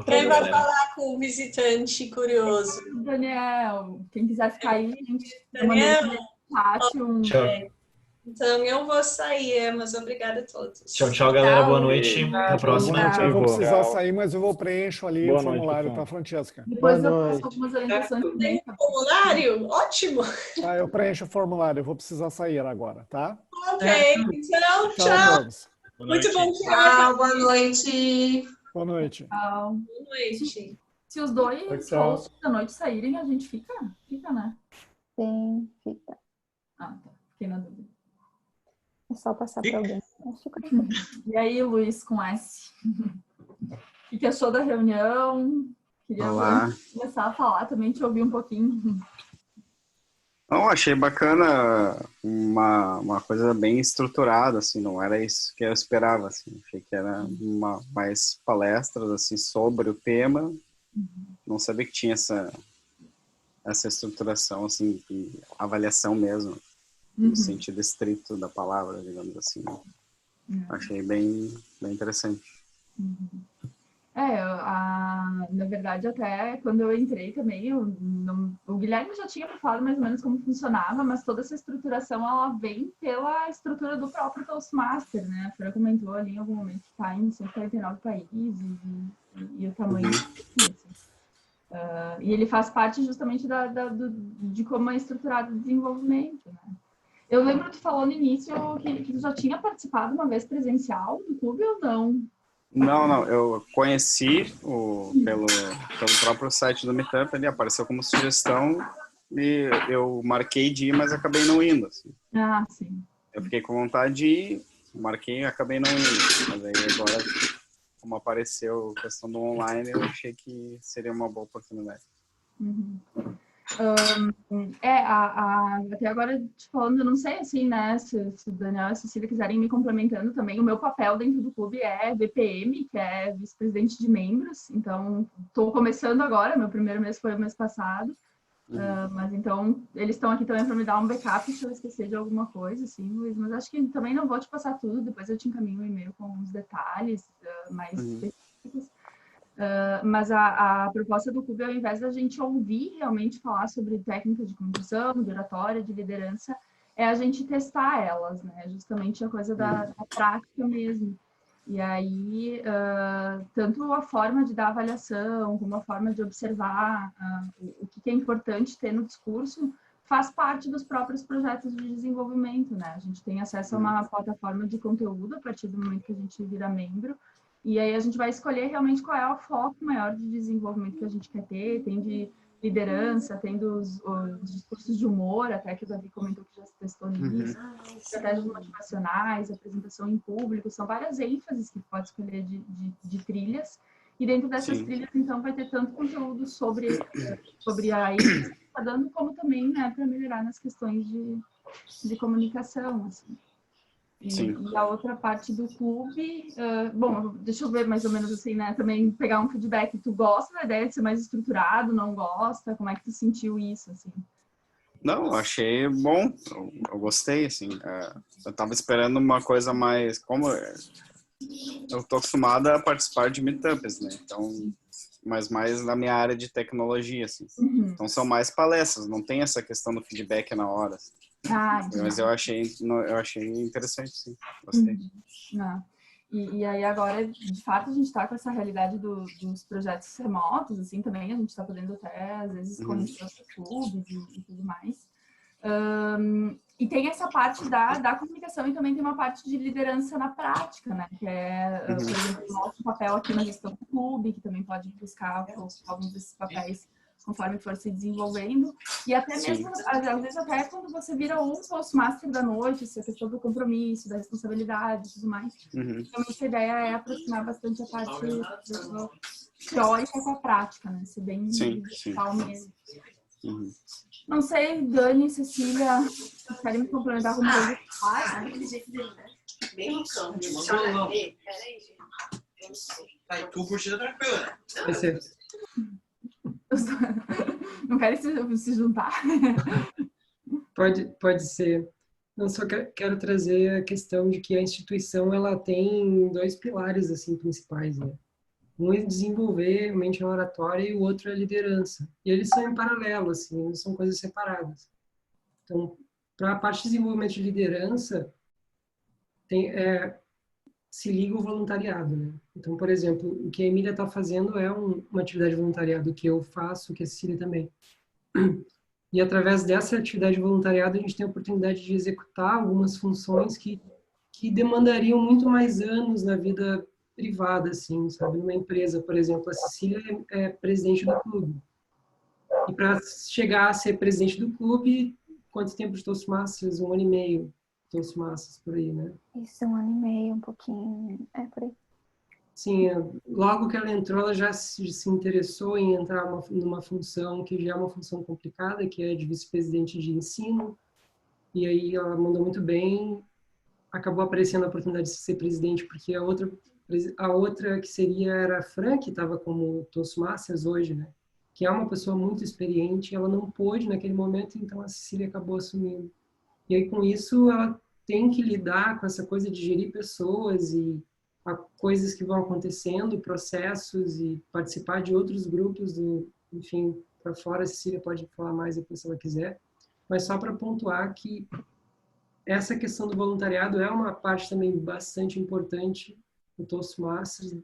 Quem vai falar com o visitante curioso?
Daniel. Quem quiser ficar aí, gente.
Daniel.
Tchau.
Então, eu vou sair, mas obrigada a todos.
Tchau, galera. Boa noite. Até a próxima.
Eu vou precisar sair, mas eu vou preencho ali o formulário, tá, Francesca?
Depois eu passo algumas orientações também.
Formulário? Ótimo!
Eu preencho o formulário, eu vou precisar sair agora, tá?
Ok, então, tchau. Muito bom,
tchau. Boa noite.
Boa noite.
Tchau.
Boa noite.
Se os dois hosts da noite saírem, a gente fica, né?
Sim, fica.
Tá. Fiquei na dúvida.
É só passar para alguém.
E aí, Luiz, com S? O que achou da reunião? Queria começar a falar também, te ouvir um pouquinho.
Não, achei bacana, uma coisa bem estruturada, assim, não era isso que eu esperava, assim. Achei que era mais palestras, assim, sobre o tema. Não sabia que tinha essa estruturação, assim, de avaliação mesmo. No sentido estrito da palavra, digamos assim. Achei bem interessante.
Na verdade, até quando eu entrei também, o Guilherme já tinha me falado mais ou menos como funcionava, mas toda essa estruturação, ela vem pela estrutura do próprio Toastmaster, né? A Fran comentou ali em algum momento que está em 149 países e o tamanho e ele faz parte justamente de como é estruturado o desenvolvimento, né? Eu lembro que tu falou no início que tu já tinha participado uma vez presencial do clube ou não?
Não, eu conheci pelo próprio site do Meetup, ele apareceu como sugestão e eu marquei de ir, mas acabei não indo. Assim.
Sim.
Eu fiquei com vontade de ir, marquei e acabei não indo. Mas aí agora, como apareceu a questão do online, eu achei que seria uma boa oportunidade.
Até agora te falando, eu não sei assim, né, se o Daniel e a Cecília quiserem me complementando também, o meu papel dentro do clube é VPM, que é vice-presidente de membros, então estou começando agora, meu primeiro mês foi o mês passado, mas então eles estão aqui também para me dar um backup se eu esquecer de alguma coisa, assim, Luiz, mas acho que também não vou te passar tudo, depois eu te encaminho um e-mail com os detalhes mais específicos. Mas a proposta do clube, ao invés da gente ouvir realmente falar sobre técnica de condução, de oratória, de liderança, é a gente testar elas, né? Justamente a coisa da prática mesmo. E aí, tanto a forma de dar avaliação, como a forma de observar o que é importante ter no discurso, faz parte dos próprios projetos de desenvolvimento, né? A gente tem acesso a uma plataforma de conteúdo a partir do momento que a gente vira membro, e aí a gente vai escolher realmente qual é o foco maior de desenvolvimento que a gente quer ter, tem de liderança, tem os discursos de humor, até que o Davi comentou que já se testou nisso, estratégias motivacionais, apresentação em público, são várias ênfases que pode escolher de trilhas, e dentro dessas trilhas, então, vai ter tanto conteúdo sobre a ênfase que está dando, como também, né, para melhorar nas questões de comunicação, assim. E a outra parte do clube, bom, deixa eu ver mais ou menos assim, né, também pegar um feedback. Tu gosta da ideia de ser mais estruturado, não gosta? Como é que tu sentiu isso, assim?
Não, eu achei bom, eu gostei, assim, eu tava esperando uma coisa mais, como eu tô acostumada a participar de meetups, né, então, mas mais na minha área de tecnologia, assim, então são mais palestras, não tem essa questão do feedback na hora, assim. Mas eu achei interessante, sim, gostei.
E aí agora, de fato, a gente está com essa realidade dos projetos remotos, assim, também a gente está podendo até, às vezes, conhecer os clubes e tudo mais. E tem essa parte da comunicação e também tem uma parte de liderança na prática, né? Que é, por exemplo, o nosso papel aqui na gestão do clube, que também pode buscar alguns desses papéis conforme for se desenvolvendo, e até mesmo, às vezes, até quando você vira um Toastmaster da noite, essa questão do compromisso, da responsabilidade e tudo mais. Então, essa ideia é aproximar bastante a parte teórica com a prática, né? Ser bem digital mesmo. Não sei, Dani, Cecília, vocês querem me complementar alguma coisa?
Aquele jeito dele, né? Bem loucão. Peraí, gente. Tá, tu curtida tranquila, né?
Não querem se juntar?
Pode ser. Não, só quero trazer a questão de que a instituição ela tem dois pilares assim principais, né? Um é desenvolver a mente oratória e o outro é a liderança. E eles são em paralelo, assim, não são coisas separadas. Então, para a parte de desenvolvimento de liderança, se liga o voluntariado, né? Então, por exemplo, o que a Emília está fazendo é uma atividade de voluntariado que eu faço, que a Cecília também. E através dessa atividade de voluntariado, a gente tem a oportunidade de executar algumas funções que demandariam muito mais anos na vida privada, assim, sabe? Numa empresa, por exemplo, a Cecília é presidente do clube. E para chegar a ser presidente do clube, quanto tempo de Toastmasters? 1 ano e meio. Toastmasters, por aí, né?
Isso, 1 ano e meio, um pouquinho, por aí.
Sim, logo que ela entrou, ela já se interessou em entrar numa função que já é uma função complicada, que é de vice-presidente de ensino, e aí ela mandou muito bem, acabou aparecendo a oportunidade de ser presidente, porque a outra que era a Fran, que estava como Toastmasters hoje, né? Que é uma pessoa muito experiente, ela não pôde naquele momento, então a Cecília acabou assumindo. E aí, com isso, ela tem que lidar com essa coisa de gerir pessoas e coisas que vão acontecendo, processos e participar de outros grupos, enfim, para fora. A Cecília pode falar mais depois se ela quiser. Mas só para pontuar que essa questão do voluntariado é uma parte também bastante importante do Toastmasters,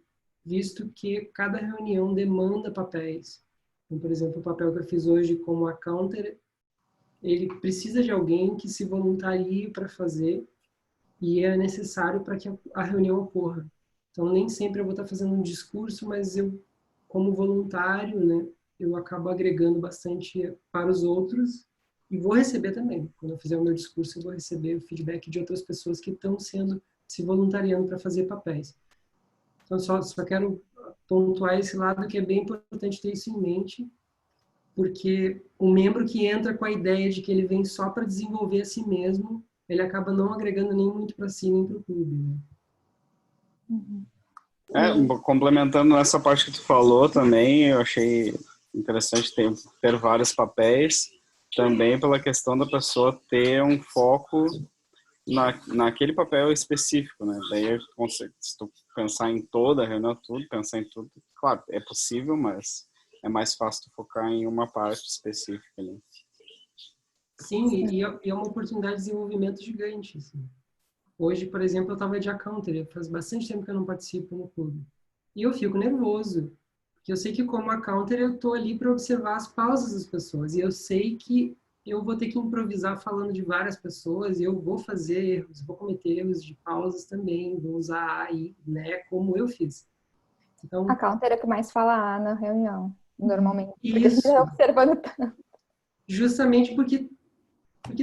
visto que cada reunião demanda papéis. Então, por exemplo, o papel que eu fiz hoje como accountant, ele precisa de alguém que se voluntarie para fazer e é necessário para que a reunião ocorra. Então, nem sempre eu vou estar fazendo um discurso, mas eu, como voluntário, né, eu acabo agregando bastante para os outros e vou receber também. Quando eu fizer o meu discurso, eu vou receber o feedback de outras pessoas que estão se voluntariando para fazer papéis. Então, só quero pontuar esse lado que é bem importante ter isso em mente, porque o membro que entra com a ideia de que ele vem só para desenvolver a si mesmo, ele acaba não agregando nem muito para si, nem para o clube, né?
Complementando essa parte que tu falou também, eu achei interessante ter vários papéis, também pela questão da pessoa ter um foco naquele papel específico, né? Daí, se tu pensar em toda a reunião, pensar em tudo, claro, é possível, mas é mais fácil tu focar em uma parte específica ali.
Sim, e é uma oportunidade de desenvolvimento gigante. Assim. Hoje, por exemplo, eu estava de accounter, faz bastante tempo que eu não participo no clube. E eu fico nervoso, porque eu sei que como accounter eu estou ali para observar as pausas das pessoas. E eu sei que eu vou ter que improvisar falando de várias pessoas e eu vou fazer erros, vou cometer erros de pausas também, vou usar a AI, né, como eu fiz. Então,
A counter é que mais fala na reunião, normalmente. Porque a gente
isso.
está observando tanto.
Justamente porque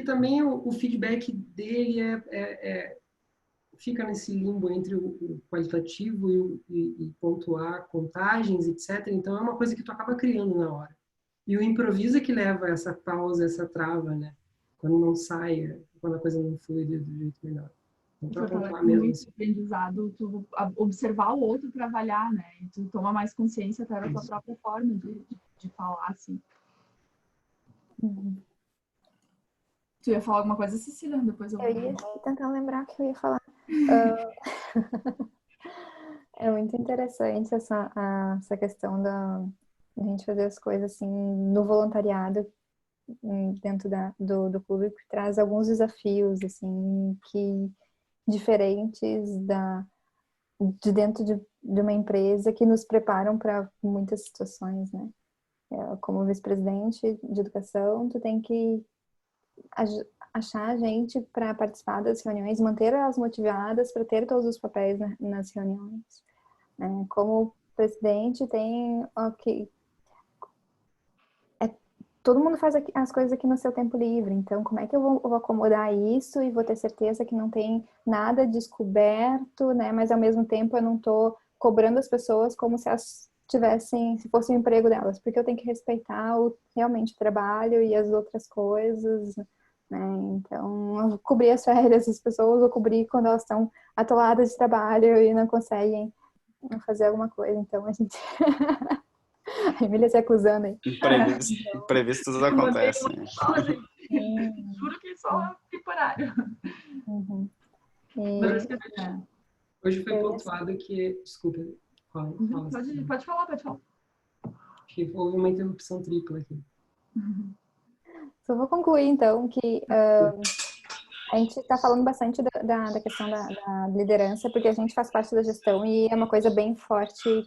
também o feedback dele fica nesse limbo entre o qualitativo e pontuar contagens, etc. Então, é uma coisa que tu acaba criando na hora. E o improviso é que leva essa pausa, essa trava, né? Quando não sai, quando a coisa não flui do jeito melhor. Então, para pontuar mesmo.
Muito aprendizado, tu observar o outro para avaliar, né? E tu toma mais consciência até da tua própria forma de falar, assim. Tu ia falar alguma coisa, Cecília? Depois eu
ia tentar lembrar o que eu ia falar. É muito interessante essa questão da gente fazer as coisas assim no voluntariado dentro do clube, que traz alguns desafios assim que diferentes de dentro de uma empresa, que nos preparam para muitas situações, né? Como vice-presidente de educação, tu tem que achar gente para participar das reuniões, manter elas motivadas para ter todos os papéis nas reuniões. Como presidente, tem todo mundo faz as coisas aqui no seu tempo livre, então como é que eu vou acomodar isso e vou ter certeza que não tem nada descoberto, né? Mas ao mesmo tempo eu não estou cobrando as pessoas como se elas se fosse o emprego delas, porque eu tenho que respeitar realmente o trabalho e as outras coisas, né? Então, eu vou cobrir as férias das pessoas, vou cobrir quando elas estão atoladas de trabalho e não conseguem fazer alguma coisa. Então, a gente... A Emília se acusando aí.
Imprevistos acontecem.
Juro que só é temporário.
Uhum.
Hoje foi pontuado que... Desculpa.
Pode falar.
Que houve uma interrupção tripla aqui.
Só vou concluir, então, que a gente está falando bastante da questão da liderança, porque a gente faz parte da gestão e é uma coisa bem forte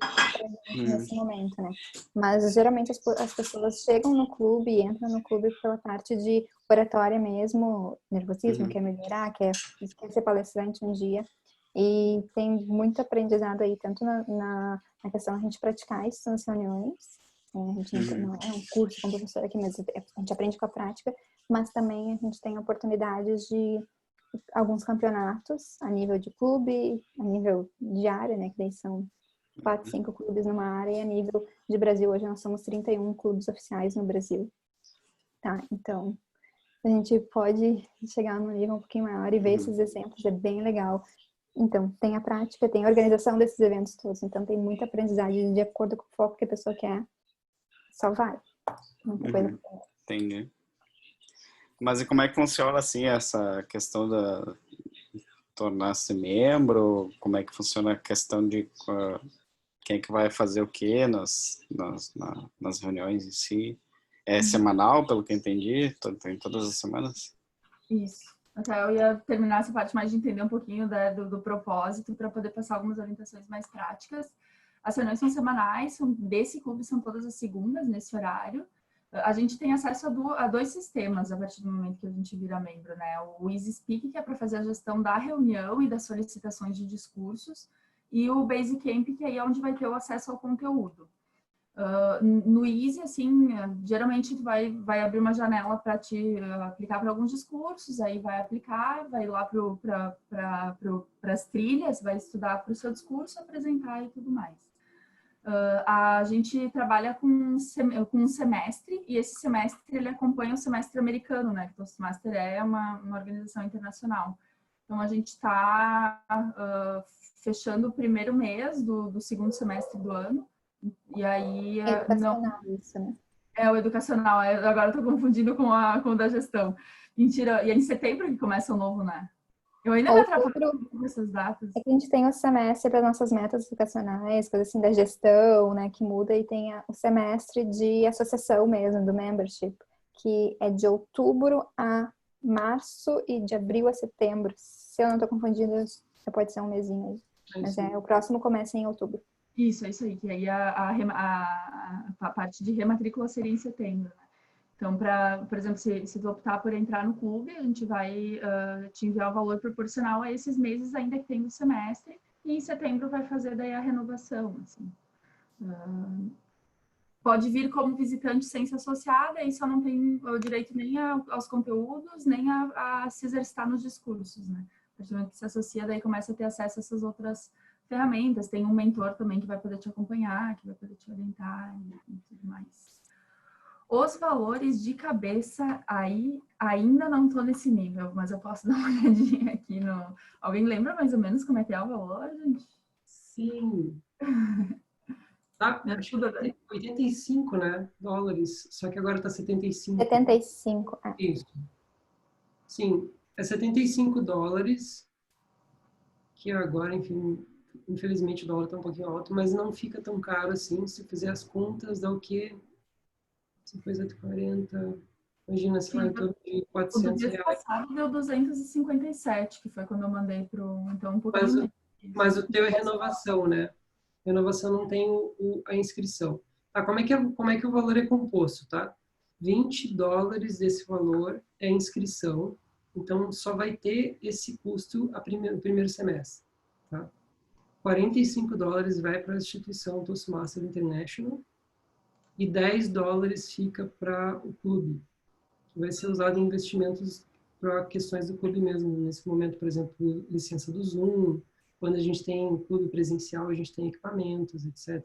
nesse momento, né? Mas, geralmente, as pessoas chegam no clube e entram no clube pela parte de oratória mesmo, nervosismo, quer melhorar, quer ser palestrante um dia. E tem muito aprendizado aí, tanto na questão da gente praticar isso nas reuniões. A gente não é um curso com professor aqui, mas a gente aprende com a prática, mas também a gente tem oportunidades de alguns campeonatos a nível de clube, a nível de área, né, que daí são 4, 5 clubes numa área, e a nível de Brasil, hoje nós somos 31 clubes oficiais no Brasil. Tá, então a gente pode chegar num nível um pouquinho maior e ver esses exemplos, é bem legal. Então, tem a prática, tem a organização desses eventos todos, então tem muita aprendizagem de acordo com o foco que a pessoa quer. Só vai. Muita coisa.
Entendi. Mas e como é que funciona, assim, essa questão da tornar-se membro? Como é que funciona a questão de quem é que vai fazer o quê nas reuniões em si? É semanal, pelo que eu entendi? Tem todas as semanas?
Isso. Até eu ia terminar essa parte mais de entender um pouquinho do propósito para poder passar algumas orientações mais práticas. As reuniões são semanais, desse clube são todas as segundas, nesse horário. A gente tem acesso a 2 sistemas a partir do momento que a gente vira membro, né? O Easy Speak, que é para fazer a gestão da reunião e das solicitações de discursos, e o Basecamp, que aí é onde vai ter o acesso ao conteúdo. No Easy, assim, geralmente tu vai abrir uma janela para te aplicar para alguns discursos, aí vai aplicar, vai lá para as trilhas, vai estudar para o seu discurso, apresentar e tudo mais. A gente trabalha com um semestre, e esse semestre ele acompanha o semestre americano, né? Que o semestre é uma organização internacional. Então, a gente está fechando o primeiro mês do segundo semestre do ano. E aí...
isso, né?
É o educacional. Agora eu estou confundindo com o da gestão. Mentira. E é em setembro que começa o novo, né? Eu ainda me atrapalho com essas datas.
É que a gente tem o semestre para nossas metas educacionais, coisa assim da gestão, né, que muda, e tem o semestre de associação mesmo, do membership, que é de outubro a março e de abril a setembro. Se eu não estou confundida, pode ser um mesinho aí. Mas o próximo começa em outubro.
Isso, é isso aí. Que aí a parte de rematrícula seria em setembro, né? Então, por exemplo, se tu optar por entrar no clube, a gente vai te enviar o valor proporcional a esses meses ainda que tem do semestre, e em setembro vai fazer daí a renovação, assim. Pode vir como visitante sem se associar, daí só não tem o direito nem aos conteúdos, nem a se exercitar nos discursos, né? A partir do momento que se associa, daí começa a ter acesso a essas outras ferramentas. Tem um mentor também que vai poder te acompanhar, que vai poder te orientar e tudo mais. Os valores de cabeça, aí ainda não estou nesse nível, mas eu posso dar uma olhadinha aqui no... Alguém lembra mais ou menos como é que é o valor, gente?
Sim. Tá, acho que é 85, né, dólares, só que agora está 75.
75,
Isso. Sim, é 75 dólares, que agora, enfim, infelizmente o dólar está um pouquinho alto, mas não fica tão caro assim. Se fizer as contas, dá o quê? 50, 40, imagina, sei lá, em torno de 400
O do mês
reais.
passado deu 257, que foi quando eu mandei então um pouquinho.
Mas o teu é renovação, né? Renovação não tem a inscrição. Tá, como é que o valor é composto, tá? 20 dólares desse valor é inscrição, então só vai ter esse custo no primeiro semestre, tá? 45 dólares vai para a instituição Toastmaster International e 10 dólares fica para o clube, que vai ser usado em investimentos para questões do clube mesmo. Nesse momento, por exemplo, licença do Zoom, quando a gente tem clube presencial, a gente tem equipamentos, etc.